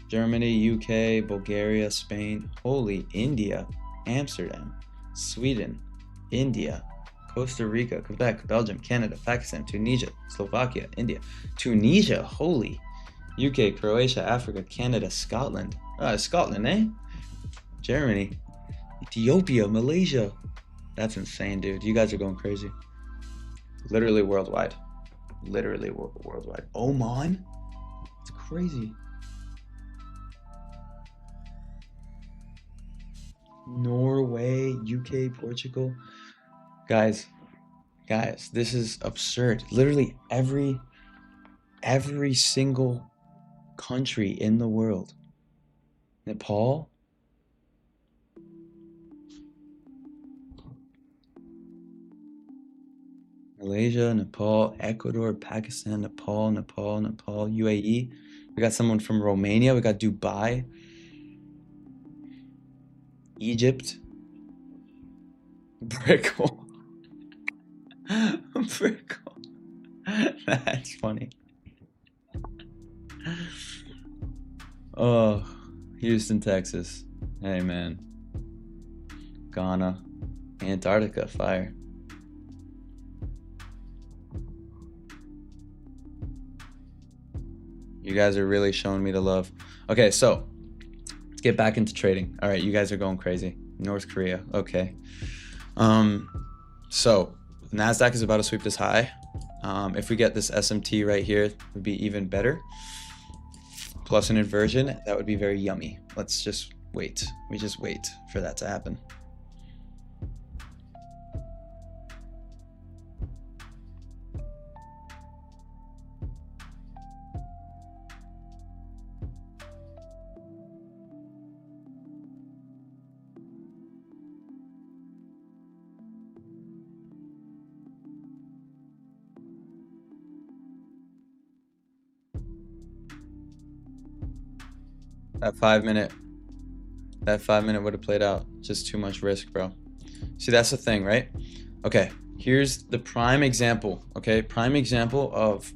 Germany, UK, Bulgaria, Spain, holy, India, Amsterdam, Sweden, India, Costa Rica, Quebec, Belgium, Canada, Pakistan, Tunisia, Slovakia, India, Tunisia, holy, UK, Croatia, Africa, Canada, Scotland, Scotland, eh? Germany, Ethiopia, Malaysia. That's insane, dude. You guys are going crazy. Literally worldwide. Literally worldwide. Oman? It's crazy. Norway, UK, Portugal. Guys, this is absurd. Literally every single country in the world. Nepal. Malaysia, Nepal, Ecuador, Pakistan, Nepal, UAE. We got someone from Romania. We got Dubai. Egypt. Brickle. Brickle. That's funny. Oh, Houston, Texas. Hey, man. Ghana. Antarctica, fire. You guys are really showing me the love. Okay, so let's get back into trading. All right, you guys are going crazy. North Korea, okay. So NASDAQ is about to sweep this high. If we get this SMT right here, it would be even better. Plus an inversion, that would be very yummy. Let's just wait. We just wait for that to happen. That 5 minute, that 5 minute would have played out. Just too much risk, bro. See, that's the thing, right? Okay, here's the prime example, okay? Prime example of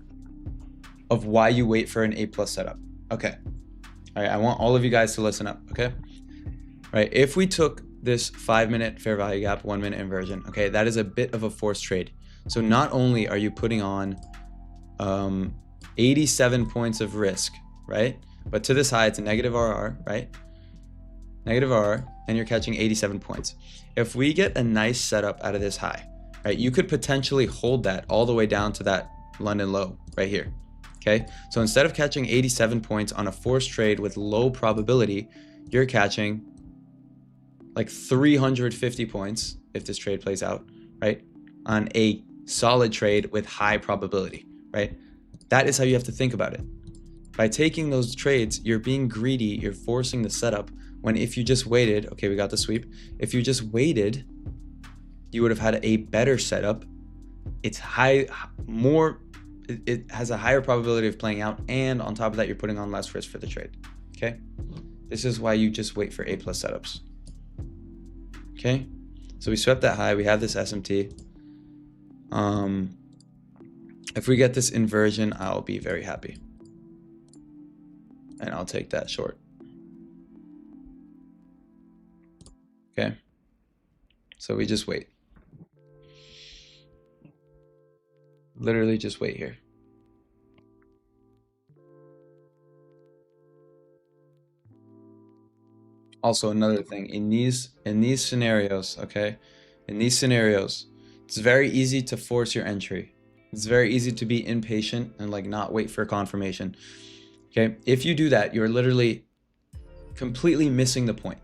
why you wait for an A plus setup. Okay, all right, I want all of you guys to listen up, okay? All right, if we took this 5 minute fair value gap, 1 minute inversion, okay, that is a bit of a forced trade. So not only are you putting on 87 points of risk, right? But to this high, it's a negative RR, right? Negative RR, and you're catching 87 points. If we get a nice setup out of this high, right, you could potentially hold that all the way down to that London low right here, okay? So instead of catching 87 points on a forced trade with low probability, you're catching like 350 points if this trade plays out, right? On a solid trade with high probability, right? That is how you have to think about it. By taking those trades, you're being greedy, you're forcing the setup, when if you just waited, okay, we got the sweep. If you just waited, you would have had a better setup. It's it has a higher probability of playing out, and on top of that, you're putting on less risk for the trade, okay? This is why you just wait for A plus setups, okay? So we swept that high, we have this SMT. If we get this inversion, I'll be very happy. And I'll take that short. Okay. So we just wait. Literally just wait here. Also, another thing, in these scenarios, okay? In these scenarios, it's very easy to force your entry. It's very easy to be impatient and like not wait for confirmation. Okay, if you do that, you're literally completely missing the point.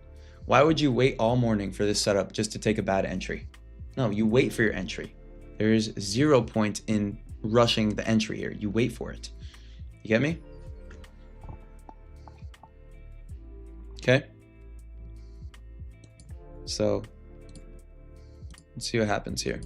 Why would you wait all morning for this setup just to take a bad entry? No, you wait for your entry. There is 0 point in rushing the entry here. You wait for it. You get me? Okay. So let's see what happens here.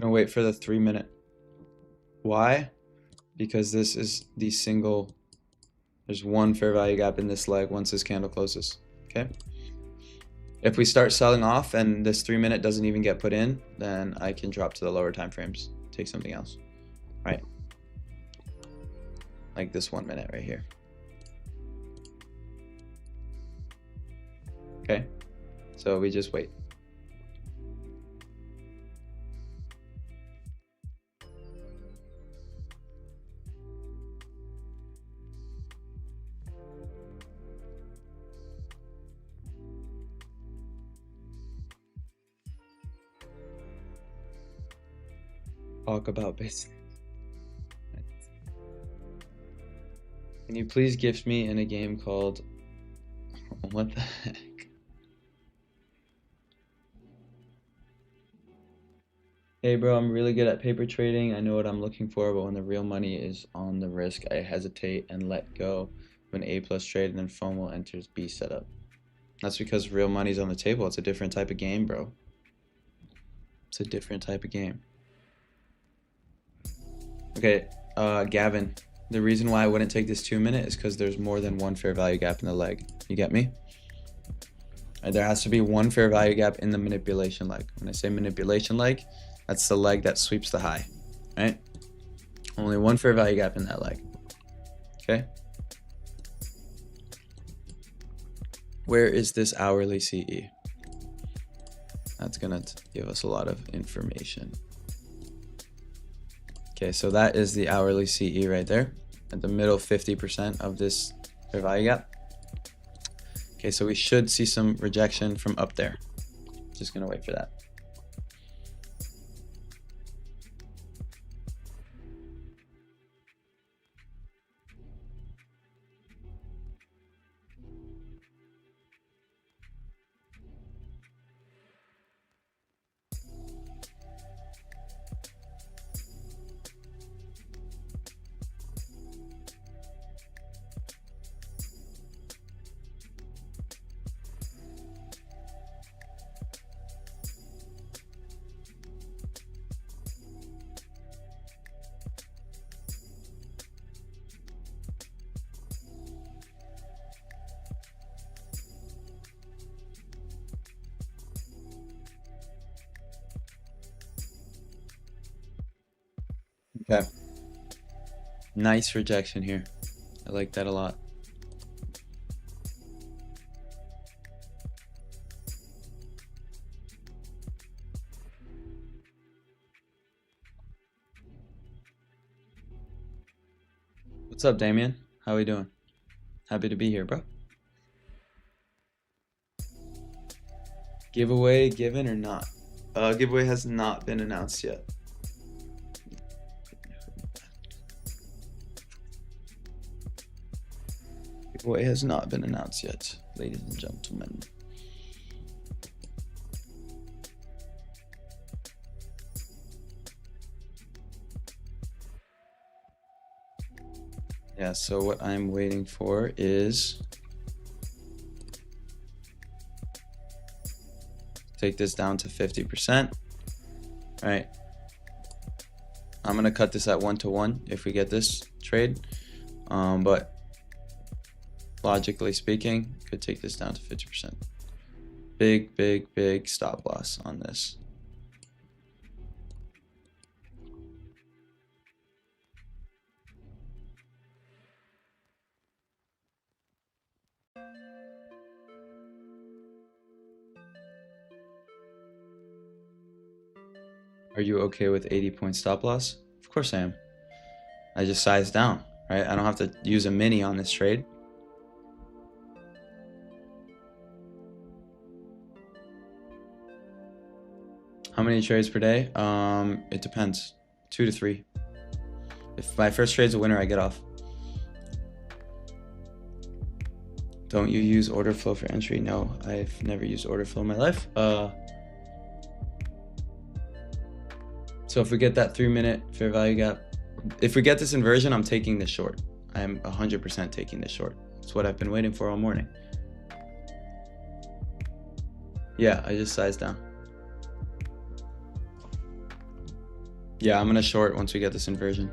Gonna wait for the 3 minute. Why? Because this is the single, there's one fair value gap in this leg once this candle closes, okay? If we start selling off and this 3 minute doesn't even get put in, then I can drop to the lower time frames, take something else, right? Like this 1 minute right here. Okay, so we just wait. Talk about business. Can you please gift me in a game called, what the heck? Hey bro, I'm really good at paper trading. I know what I'm looking for, but when the real money is on the risk, I hesitate and let go of an A plus trade, and then FOMO enters B setup. That's because real money's on the table. It's a different type of game, bro. It's a different type of game. Okay, Gavin, the reason why I wouldn't take this 2 minute is because there's more than one fair value gap in the leg. You get me? And there has to be one fair value gap in the manipulation leg. When I say manipulation leg, that's the leg that sweeps the high, right? Only one fair value gap in that leg, okay? Where is this hourly CE? That's gonna give us a lot of information. Okay, so that is the hourly CE right there at the middle 50% of this fair value gap. Okay, so we should see some rejection from up there. Just gonna wait for that. Okay. Nice rejection here. I like that a lot. What's up, Damien? How we doing? Happy to be here, bro. Giveaway given or not? Giveaway has not been announced yet. Giveaway has not been announced yet, ladies and gentlemen. Yeah, so what I'm waiting for is take this down to 50%, right? I'm gonna cut this at 1-to-1 if we get this trade, but logically speaking, could take this down to 50%. Big stop loss on this. Are you okay with 80-point stop loss? Of course I am. I just sized down, right? I don't have to use a mini on this trade. How many trades per day? It depends. 2 to 3. If my first trade's a winner, I get off. Don't you use order flow for entry? No, I've never used order flow in my life. So if we get that 3-minute fair value gap, if we get this inversion, I'm taking this short. I am 100% taking this short. It's what I've been waiting for all morning. Yeah, I just sized down. Yeah, I'm gonna short once we get this inversion.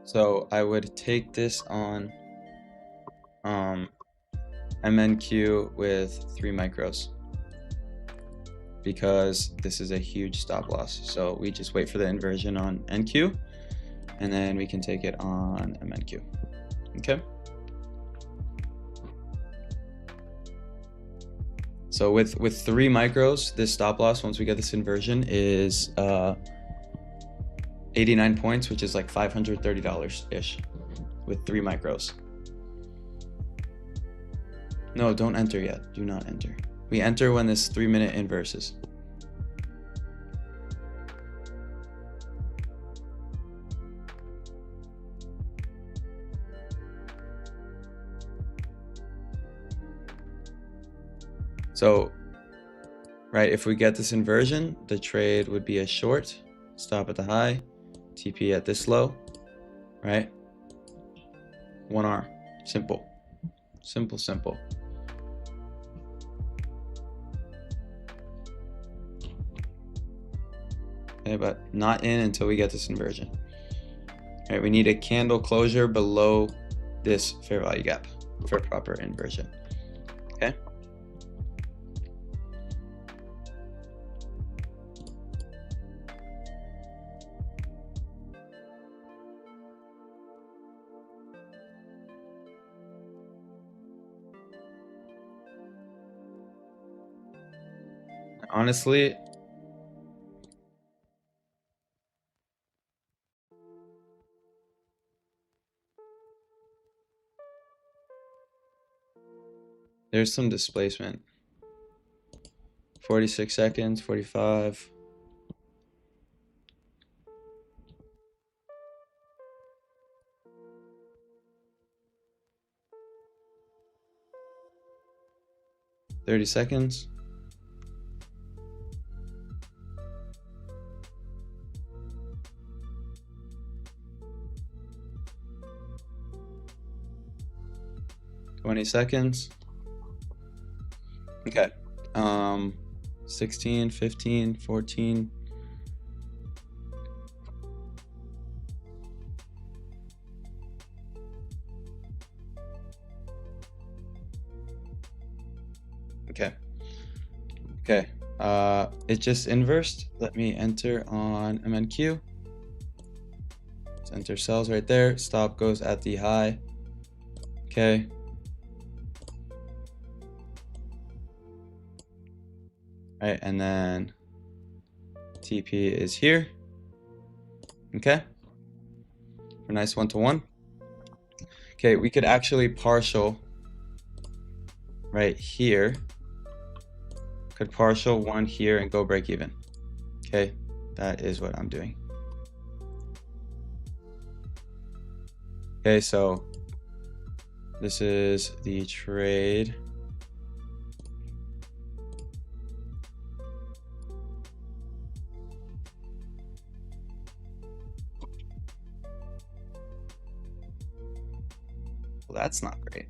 So I would take this on MNQ with 3 micros because this is a huge stop loss. So we just wait for the inversion on NQ and then we can take it on MNQ. Okay. So with 3 micros, this stop loss, once we get this inversion, is 89 points, which is like $530-ish with 3 micros. No, don't enter yet. Do not enter. We enter when this 3-minute inverses. So, right, if we get this inversion, the trade would be a short, stop at the high, TP at this low, right? 1R, simple, simple. Okay, but not in until we get this inversion. All right, we need a candle closure below this fair value gap for proper inversion. Okay. Honestly, there's some displacement. 46 seconds, 45. $30 seconds. 20 seconds. Okay. 16, 15, 14. Okay. Okay. It just inversed. Let me enter on MNQ. Let's enter sells right there. Stop goes at the high. Okay. All right, and then TP is here. Okay. For nice one-to-one. Okay, we could actually partial right here. Could partial one here and go break even. Okay, that is what I'm doing. Okay, so this is the trade. Well, that's not great.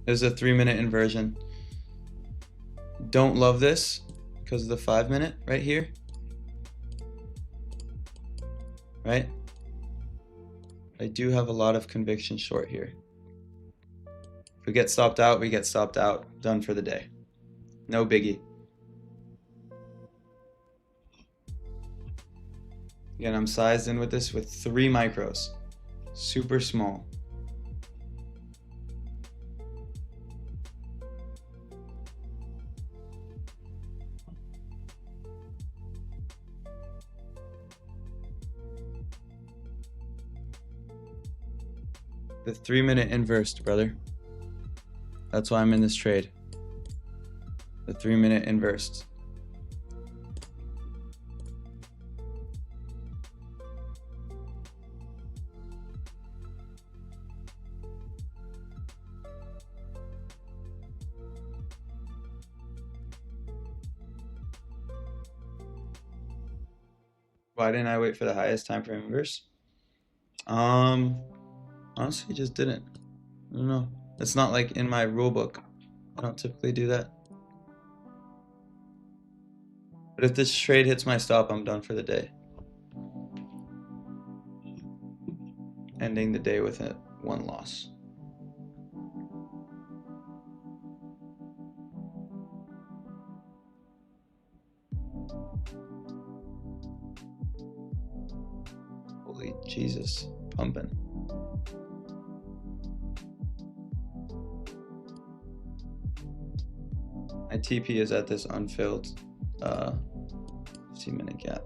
There's a 3-minute inversion. Don't love this because of the 5-minute right here. Right? I do have a lot of conviction short here. If we get stopped out, we get stopped out. Done for the day. No biggie. Again, I'm sized in with this with 3 micros. Super small. The 3-minute inversed, brother. That's why I'm in this trade. The 3-minute inversed. Why didn't I wait for the highest time frame inverse? Honestly, just didn't. I don't know. It's not like in my rule book. I don't typically do that. But if this trade hits my stop, I'm done for the day. Ending the day with a 1 loss. Holy Jesus, pumping. My TP is at this unfilled 15-minute gap.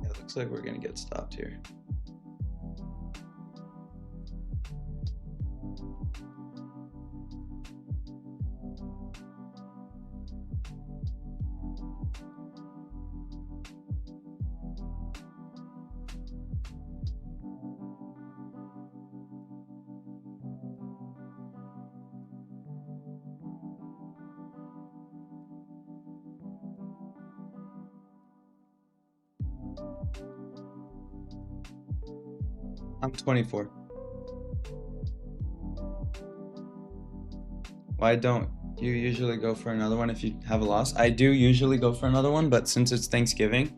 It looks like we're gonna get stopped here. I'm 24. Why don't you usually go for another one if you have a loss? I do usually go for another one, but since it's Thanksgiving,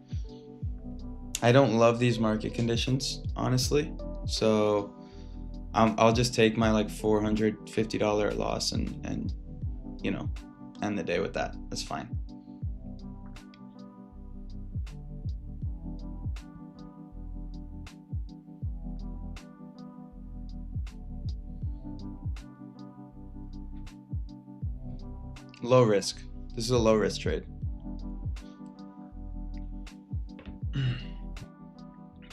I don't love these market conditions, honestly. So I'll just take my like $450 loss and you know, end the day with that. That's fine. Low risk. This is a low risk trade.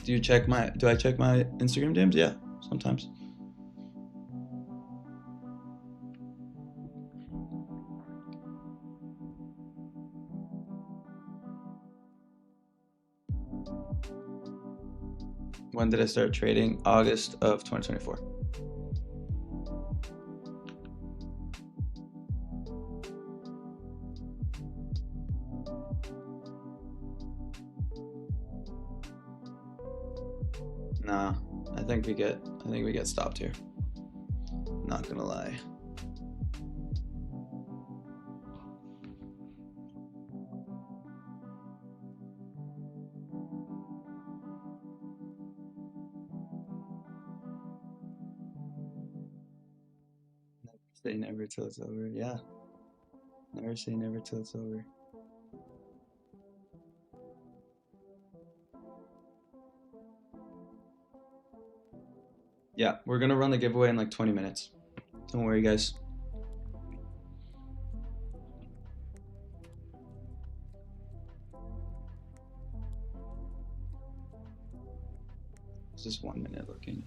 Do I check my Instagram DMs? Yeah, sometimes. When did I start trading? August of 2024. Nah, I think we get stopped here. Not gonna lie. Never say never till it's over. Yeah. Never say never till it's over. Yeah, we're gonna run the giveaway in like 20 minutes. Don't worry, guys. It's just 1 minute looking.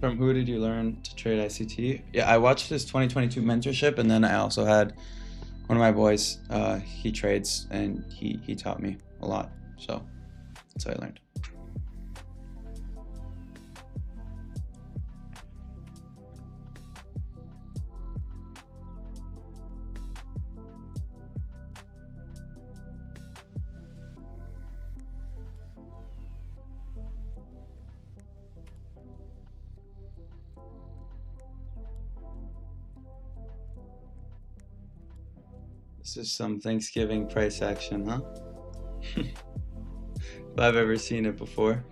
From who did you learn to trade ICT? Yeah, I watched his 2022 mentorship, and then I also had one of my boys. He trades, and he taught me a lot. So that's how I learned. This is some Thanksgiving price action, huh? If I've ever seen it before.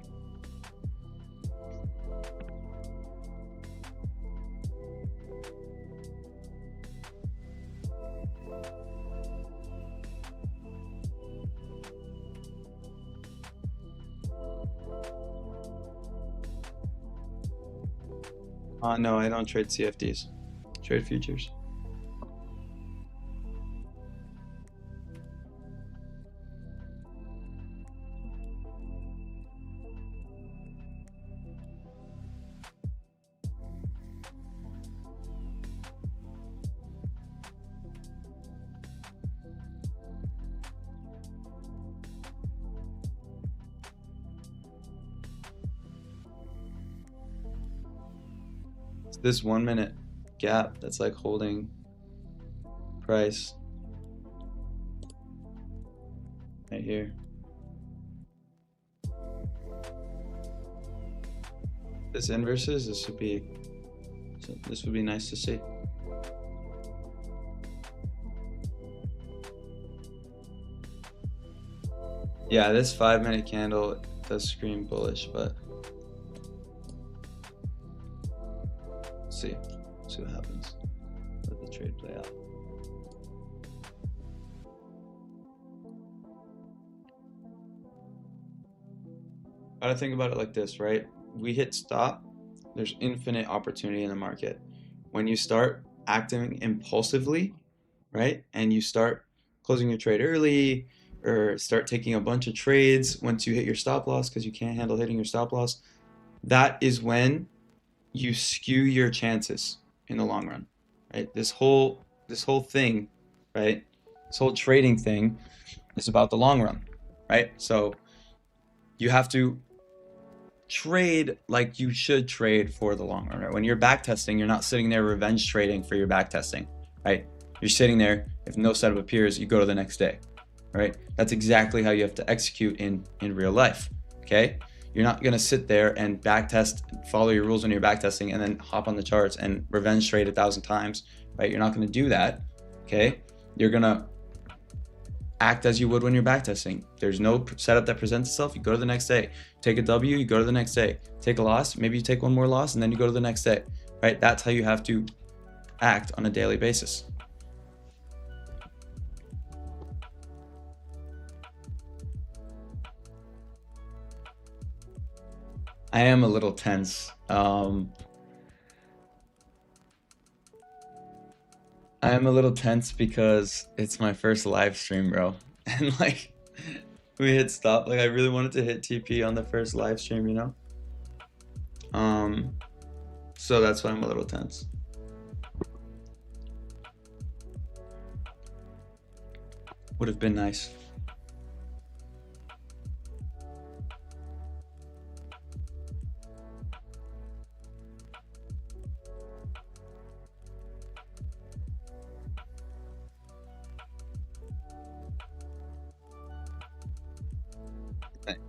No, I don't trade CFDs. Trade futures. It's this 1 minute gap that's like holding price right here. This inverses, this would be nice to see. Yeah, this 5 minute candle does scream bullish, but see what happens. Let the trade play out. Gotta think about it like this, right? We hit stop, there's infinite opportunity in the market. When you start acting impulsively, right, and you start closing your trade early or start taking a bunch of trades once you hit your stop loss because you can't handle hitting your stop loss, that is when you skew your chances in the long run, right? This whole thing, right? This whole trading thing is about the long run, right? So you have to trade like you should trade for the long run, right? When you're back testing, you're not sitting there revenge trading for your back testing, right? You're sitting there, if no setup appears, you go to the next day, right? That's exactly how you have to execute in real life, okay? You're not gonna sit there and back test, follow your rules when you're back testing, and then hop on the charts and revenge trade 1,000 times, right? You're not gonna do that, okay? You're gonna act as you would when you're backtesting. There's no setup that presents itself, you go to the next day. Take a W, you go to the next day. Take a loss, maybe you take one more loss, and then you go to the next day, right? That's how you have to act on a daily basis. I am a little tense. I am a little tense because it's my first live stream, bro. And like, we hit stop. Like, I really wanted to hit TP on the first live stream, you know? So that's why I'm a little tense. Would have been nice.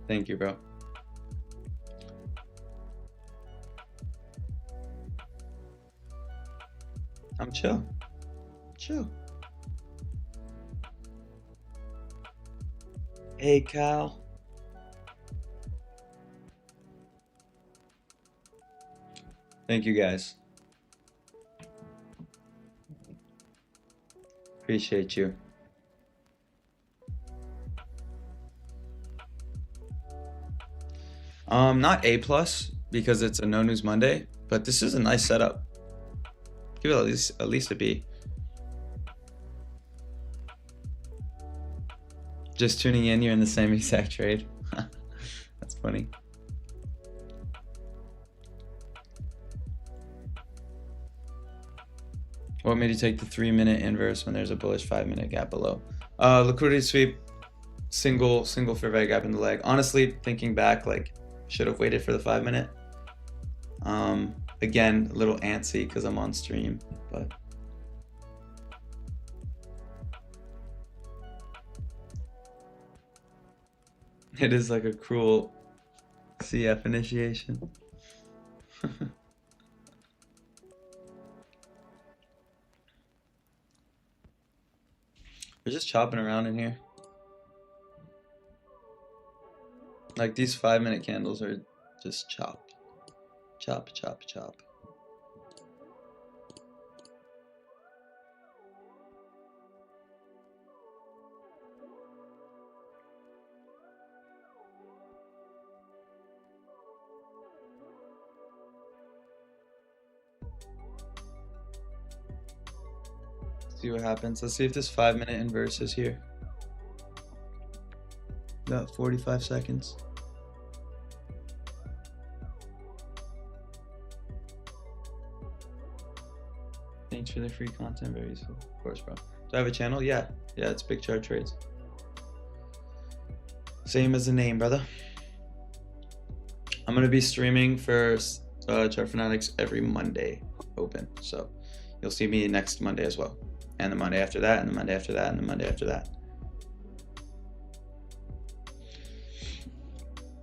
Thank you, bro. I'm chill. Chill. Hey, Cal. Thank you, guys. Appreciate you. Not A plus because it's a no news Monday, but this is a nice setup. Give it at least a B. Just tuning in, you're in the same exact trade. That's funny. What made you take the 3-minute inverse when there's a bullish 5-minute gap below? Liquidity sweep, single fair value gap in the leg. Honestly, thinking back, like should have waited for the 5-minute. Again, a little antsy because I'm on stream, but it is like a cruel CF initiation. We're just chopping around in here. Like these 5-minute candles are just chop. Chop, chop, chop. See what happens. Let's see if this 5-minute inverse is here. About 45 seconds. Thanks for the free content, very useful. Of course, bro. Do I have a channel? Yeah. Yeah, it's Big Char Trades. Same as the name, brother. I'm gonna be streaming for ChartFanatics every Monday open. So you'll see me next Monday as well. And the Monday after that, and the Monday after that, and the Monday after that.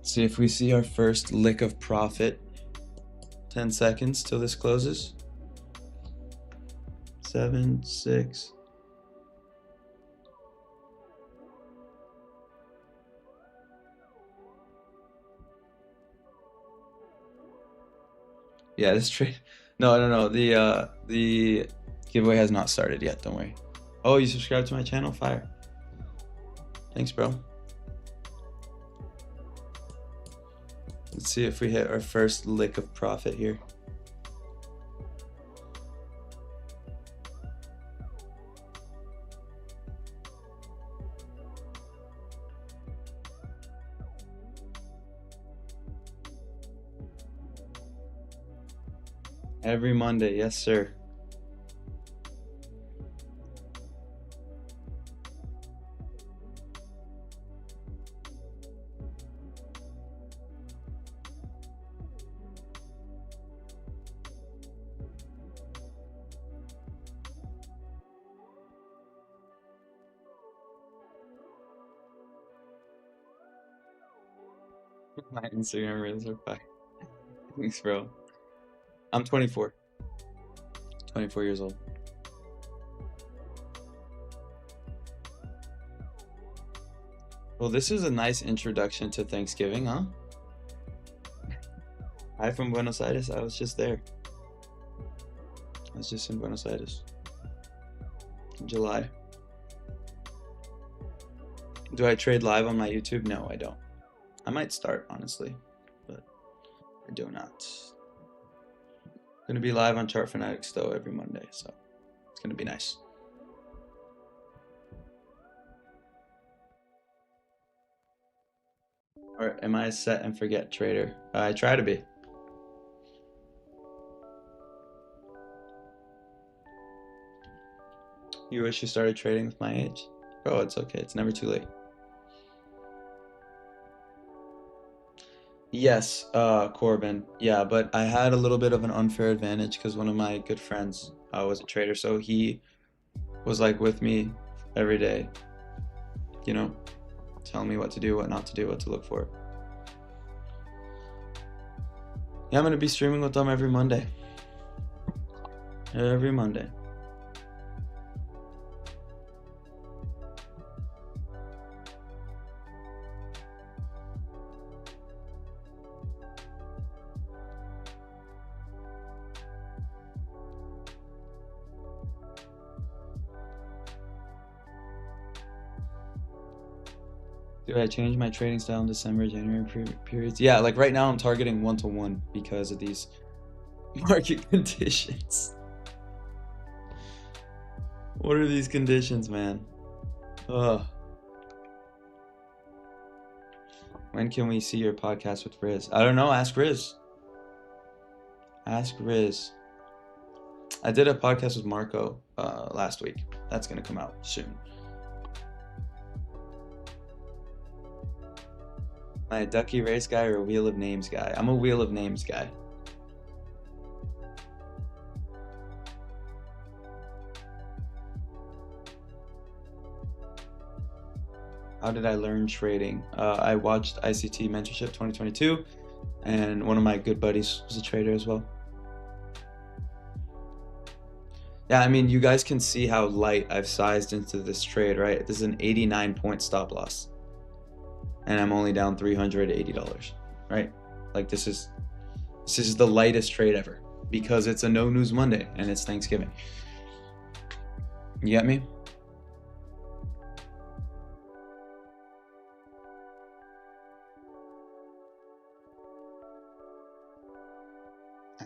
See if we see our first lick of profit. 10 seconds till this closes. 7, 6. Yeah, this trade. No. The giveaway has not started yet. Don't worry. Oh, you subscribed to my channel? Fire. Thanks, bro. Let's see if we hit our first lick of profit here. Every Monday, yes, sir. My Instagram reels are fire. Thanks, bro. I'm 24. 24 years old. Well, this is a nice introduction to Thanksgiving, huh? Hi from Buenos Aires. I was just there. I was just in Buenos Aires in July. Do I trade live on my YouTube? No, I don't. I might start, honestly, but I do not. I'm gonna be live on ChartFanatics though every Monday, so it's gonna be nice. Or am I a set and forget trader? I try to be. You wish you started trading with my age? Bro, it's okay. It's never too late. Yes, Corbin. Yeah, but I had a little bit of an unfair advantage because one of my good friends was a trader, so he was like with me every day, you know, telling me what to do, what not to do, what to look for. Yeah, I'm gonna be streaming with them every Monday. Every Monday. Do I change my trading style in December, January periods? Yeah, like right now I'm targeting 1-to-1 because of these market conditions. What are these conditions, man? Ugh. When can we see your podcast with Riz? I don't know. Ask Riz. Ask Riz. I did a podcast with Marco last week. That's gonna come out soon. Am I a Ducky Race guy or a Wheel of Names guy? I'm a Wheel of Names guy. How did I learn trading? I watched ICT Mentorship 2022, and one of my good buddies was a trader as well. Yeah, I mean, you guys can see how light I've sized into this trade, right? This is an 89-point stop loss, and I'm only down $380, right? Like this is the lightest trade ever because it's a no news Monday and it's Thanksgiving. You get me?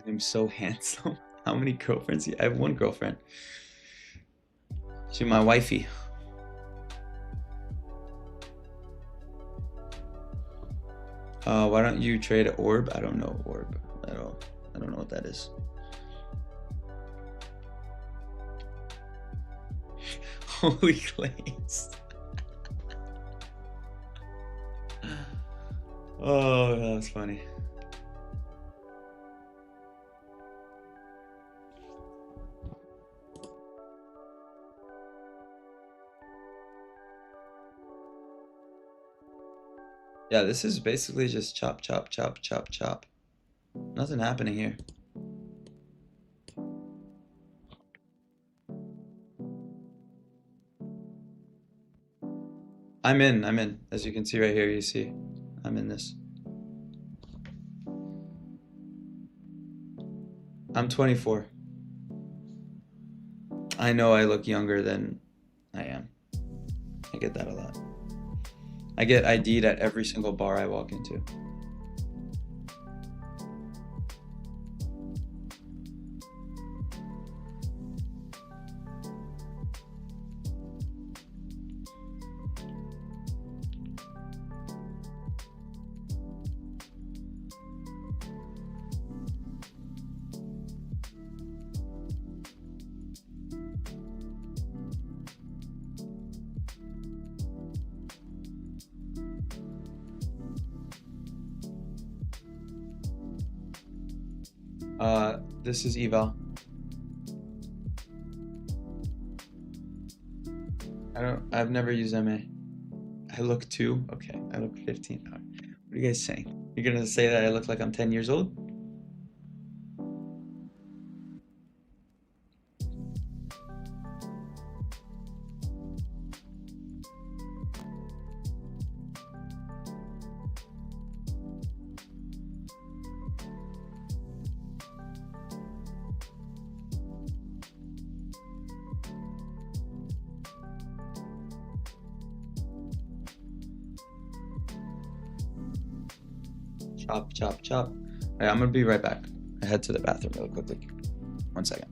I'm so handsome. How many girlfriends? I have one girlfriend. She's my wifey. Why don't you trade Orb? I don't know Orb at all. I don't know what that is. Holy claims. Oh, that was funny. Yeah, this is basically just chop, chop, chop, chop, chop. Nothing happening here. I'm in. As you can see right here, you see, I'm in this. I'm 24. I know I look younger than I am. I get that a lot. I get ID'd at every single bar I walk into. This is eval. I've never used MA. I look 2? Okay, I look 15. What are you guys saying? You're gonna say that I look like I'm 10 years old? Chop, chop, chop. All right, I'm gonna be right back. I head to the bathroom really quickly. 1 second.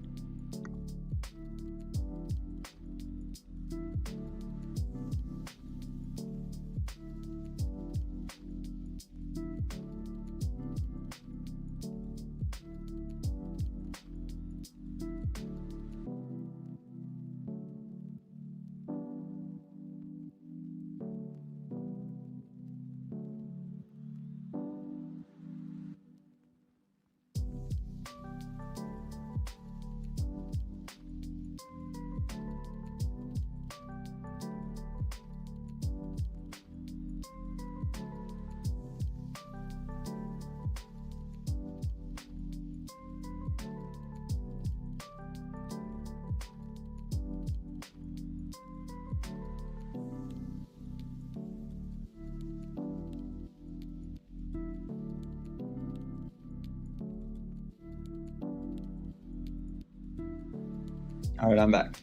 All right, I'm back.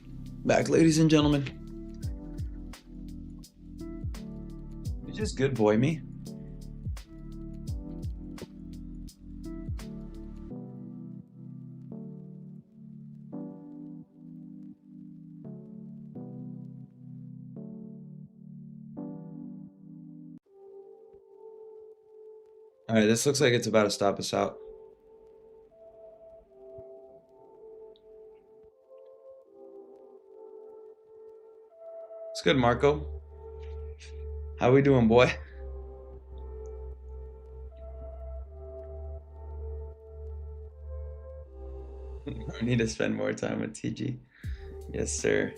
Back, ladies and gentlemen. You just good boy me. All right, this looks like it's about to stop us out. It's good, Marco. How we doing, boy? I need to spend more time with TG. Yes, sir.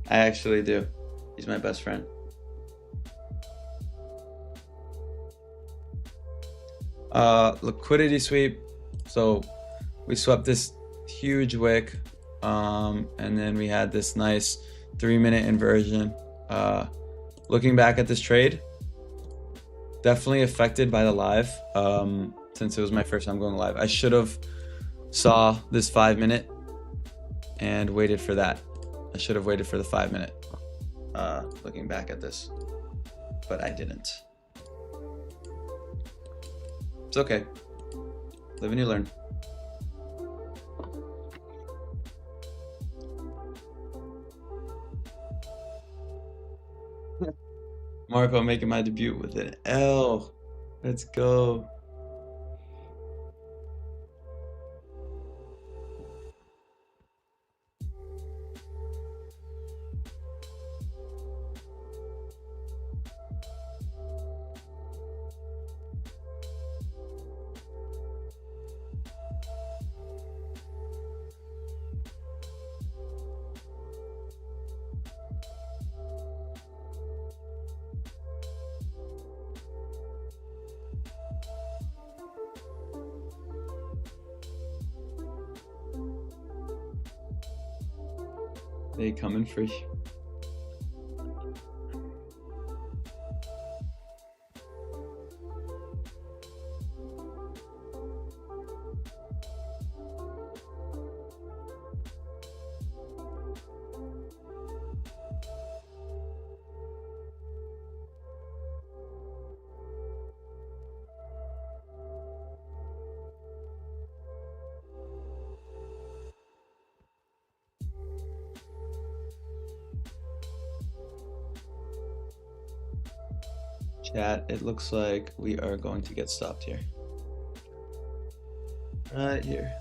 I actually do. He's my best friend. Liquidity sweep. So we swept this huge wick, and then we had this nice 3-minute inversion. Looking back at this trade, definitely affected by the live, since it was my first time going live. I should have saw this 5-minute and waited for that. I should have waited for the 5-minute, looking back at this, but I didn't. It's okay. Live and you learn. Marco making my debut with an L. Let's go. They coming for you. Chat, it looks like we are going to get stopped here. Right here.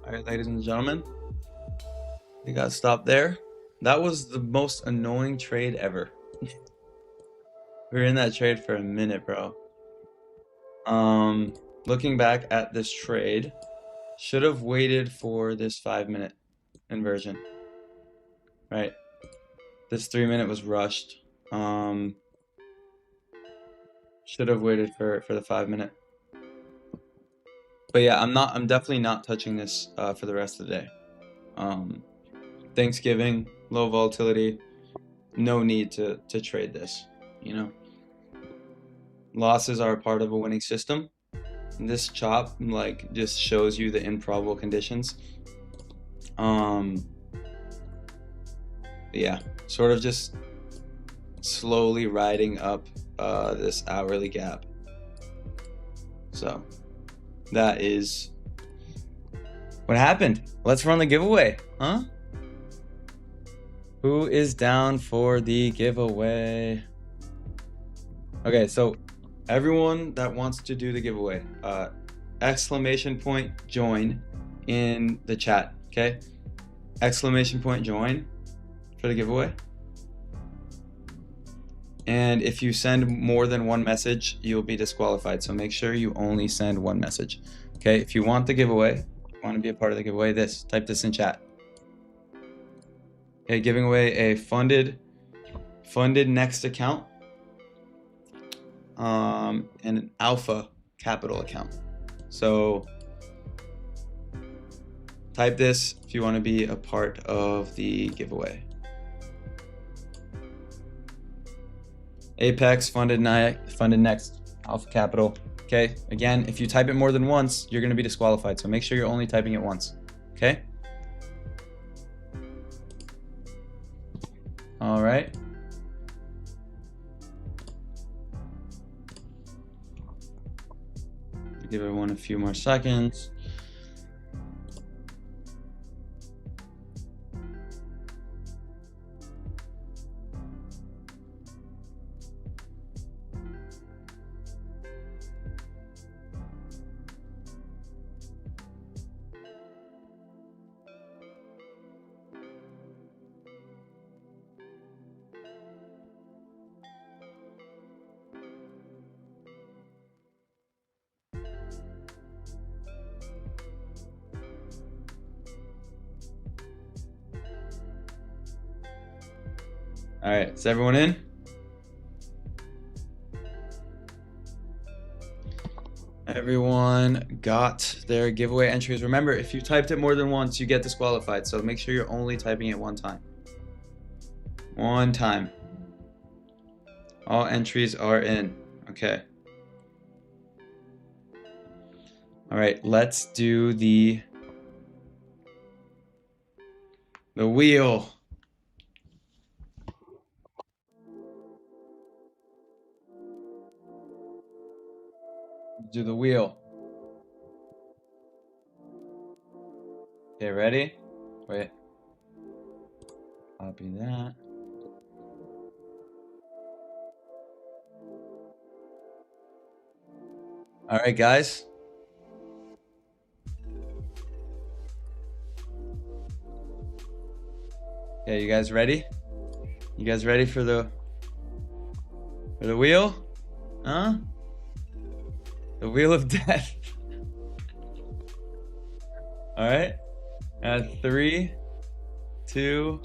All right, ladies and gentlemen, we got stopped there. That was the most annoying trade ever. We were in that trade for a minute, bro. Looking back at this trade, should have waited for this 5-minute inversion. Right? This 3-minute was rushed. Should have waited for the 5-minute. But yeah, I'm definitely not touching this for the rest of the day. Thanksgiving, low volatility, no need to trade this, you know. Losses are a part of a winning system. This chop like just shows you the improbable conditions. Yeah, sort of just slowly riding up this hourly gap. So that is what happened. Let's run the giveaway, huh? Who is down for the giveaway? Okay, so everyone that wants to do the giveaway, exclamation point join in the chat, okay? Exclamation point join for the giveaway. And if you send more than one message, you'll be disqualified. So make sure you only send one message, okay? If you want the giveaway, want to be a part of the giveaway, type this in chat. Okay, giving away a funded next account, and an alpha capital account. So type this if you want to be a part of the giveaway. Apex funded next, Alpha Capital. Okay, again, if you type it more than once, you're going to be disqualified. So make sure you're only typing it once. Okay. All right. Give everyone a few more seconds. All right, is everyone in? Everyone got their giveaway entries. Remember, if you typed it more than once, you get disqualified. So make sure you're only typing it one time. One time. All entries are in. Okay. All right, let's do the wheel. Do the wheel. Okay, ready? Wait. Copy that. All right, guys. Yeah, you guys ready? You guys ready for the wheel? Huh? The wheel of death. All right. 3, 2,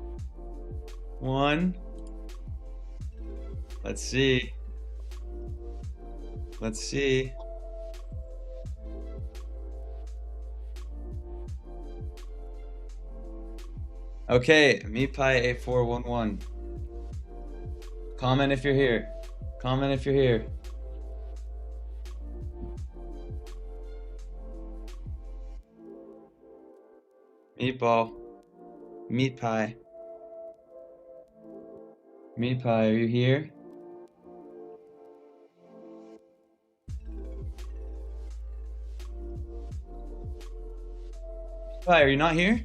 1. Let's see. Let's see. Okay, meatpie8411. Comment if you're here. Comment if you're here. Meatball. Meat pie. Meat pie, are you here? Meat pie, are you not here?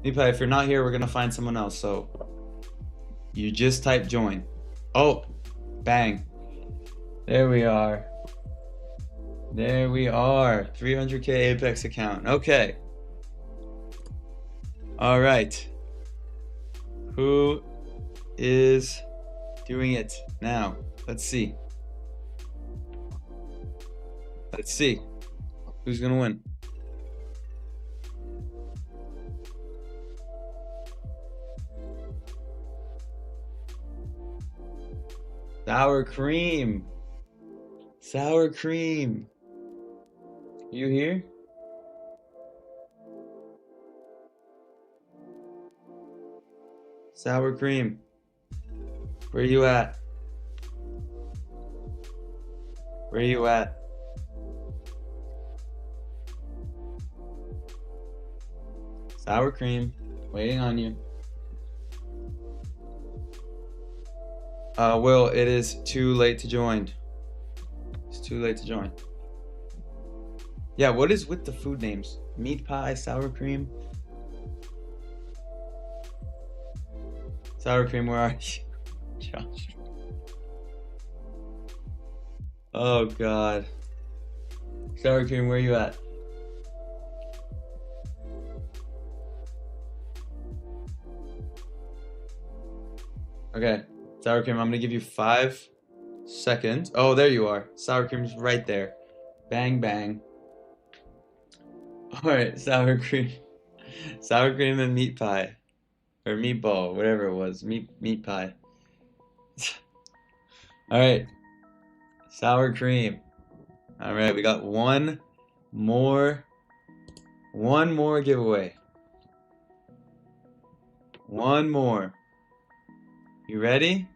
Meat pie, if you're not here, we're gonna find someone else. So you just type join. Oh, bang. There we are. There we are. 300K Apex account. Okay. All right. Who is doing it now? Let's see. Let's see. Who's gonna win? Sour cream. Sour cream. You here? Sour cream. Where you at? Where you at? Sour cream. Waiting on you. Will, it is too late to join. It's too late to join. Yeah, what is with the food names? Meat pie, sour cream. Sour cream, where are you? Josh. Oh God. Sour cream, where you at? Okay, sour cream, I'm gonna give you 5 seconds. Oh, there you are. Sour cream's right there. Bang, bang. All right, sour cream. Sour cream and meat pie. Or meatball, whatever it was. Meat pie. All right. Sour cream. All right, we got one more giveaway. One more. You ready?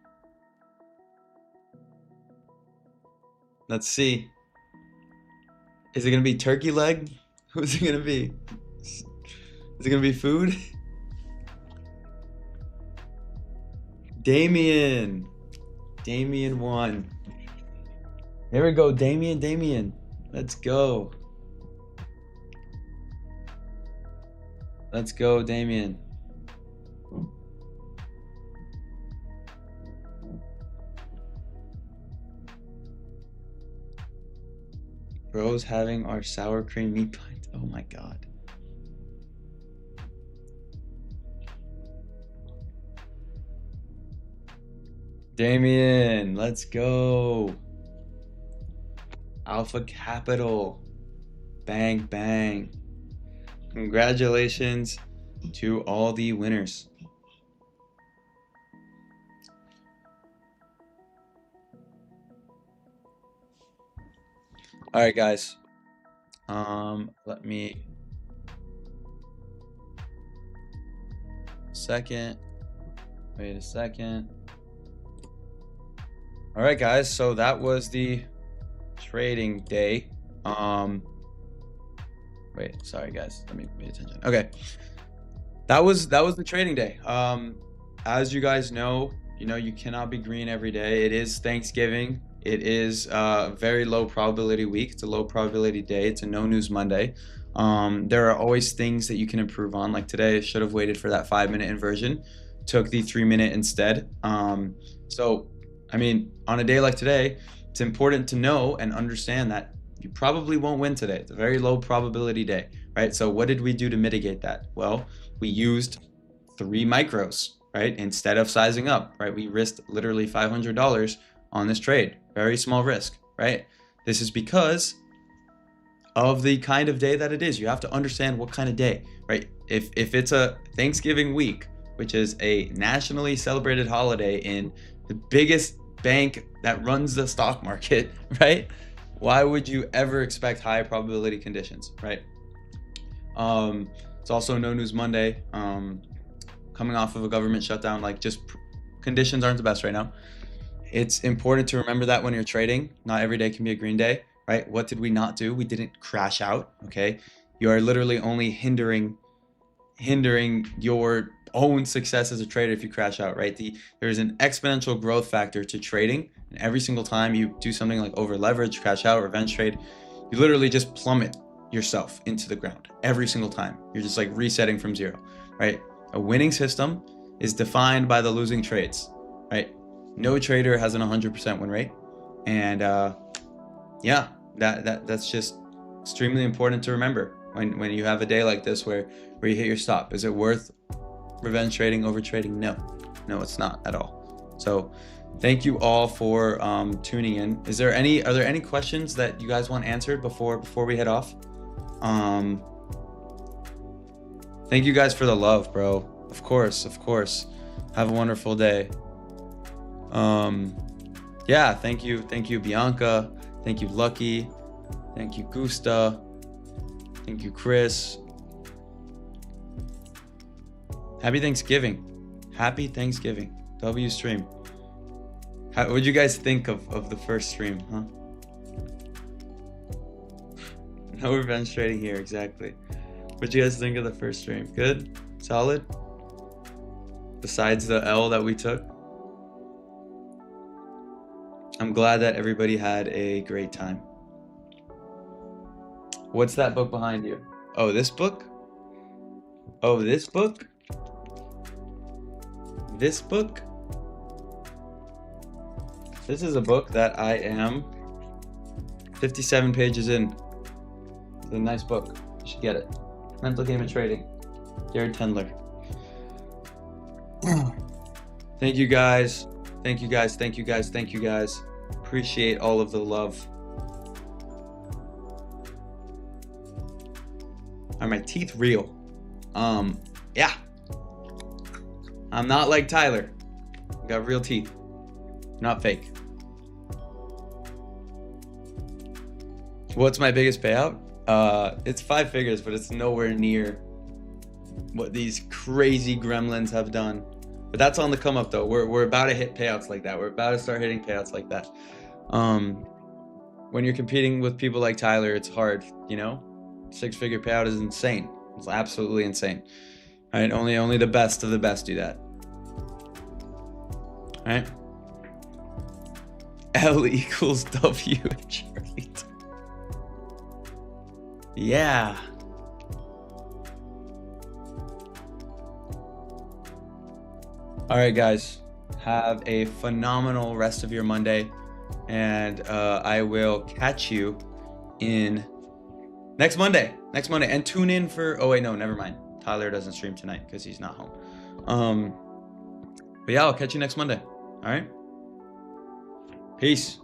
Let's see. Is it gonna be turkey leg? Who's it gonna be? Is it gonna be food? Damien. Damien won. There we go, Damien. Let's go. Let's go, Damien. Bro's having our sour cream meat pint. Oh my god. Damien, let's go. Alpha Capital. Bang, bang. Congratulations to all the winners. All right, guys. Let me wait a second. All right, guys. So that was the trading day. Wait, sorry, guys. Let me pay attention. Okay, that was the trading day. As you guys know, you cannot be green every day. It is Thanksgiving. It is a very low probability week. It's a low probability day. It's a no news Monday. There are always things that you can improve on. Like today, I should have waited for that 5-minute inversion. Took the 3-minute instead. So, I mean, on a day like today, it's important to know and understand that you probably won't win today. It's a very low probability day, right? So what did we do to mitigate that? Well, we used 3 micros, right? Instead of sizing up, right? We risked literally $500 on this trade. Very small risk, right? This is because of the kind of day that it is. You have to understand what kind of day, right? If it's a Thanksgiving week, which is a nationally celebrated holiday in the biggest bank that runs the stock market, right? Why would you ever expect high probability conditions, right? It's also no news Monday. Coming off of a government shutdown, like just conditions aren't the best right now. It's important to remember that when you're trading, not every day can be a green day, right? What did we not do? We didn't crash out, okay? You are literally only hindering your own success as a trader if you crash out, right? There's an exponential growth factor to trading, and every single time you do something like over leverage, crash out, revenge trade, you literally just plummet yourself into the ground every single time. You're just like resetting from zero, right? A winning system is defined by the losing trades, right? No trader has an 100% win rate, and yeah, that's just extremely important to remember when you have a day like this where you hit your stop. Is it worth revenge trading over trading? No, it's not at all. So thank you all for tuning in. Are there any questions that you guys want answered before we head off? Thank you guys for the love, bro. Of course. Have a wonderful day. Yeah, thank you Bianca, thank you Lucky, thank you Gusta, thank you Chris. Happy Thanksgiving. W stream. What would you guys think of the first stream, huh? No revenge trading here, exactly. What'd you guys think of the first stream? Good? Solid? Besides the L that we took? I'm glad that everybody had a great time. What's that book behind you? Oh, this book? Oh, this book? This book? This is a book that I am 57 pages in. It's a nice book. You should get it. Mental Game and Trading. Jared Tendler. Thank you guys. Appreciate all of the love. Are my teeth real? Yeah. I'm not like Tyler. I got real teeth. Not fake. What's my biggest payout? It's 5 figures, but it's nowhere near what these crazy gremlins have done. But that's on the come up though. We're about to hit payouts like that. We're about to start hitting payouts like that. When you're competing with people like Tyler, it's hard, you know? 6-figure payout is insane. It's absolutely insane. All right, only the best of the best do that. All right. L equals W, Charlie. Yeah. All right, guys. Have a phenomenal rest of your Monday. And I will catch you in next Monday. And tune in for, oh wait, no, never mind. Tyler doesn't stream tonight because he's not home. But yeah, I'll catch you next Monday. All right. Peace.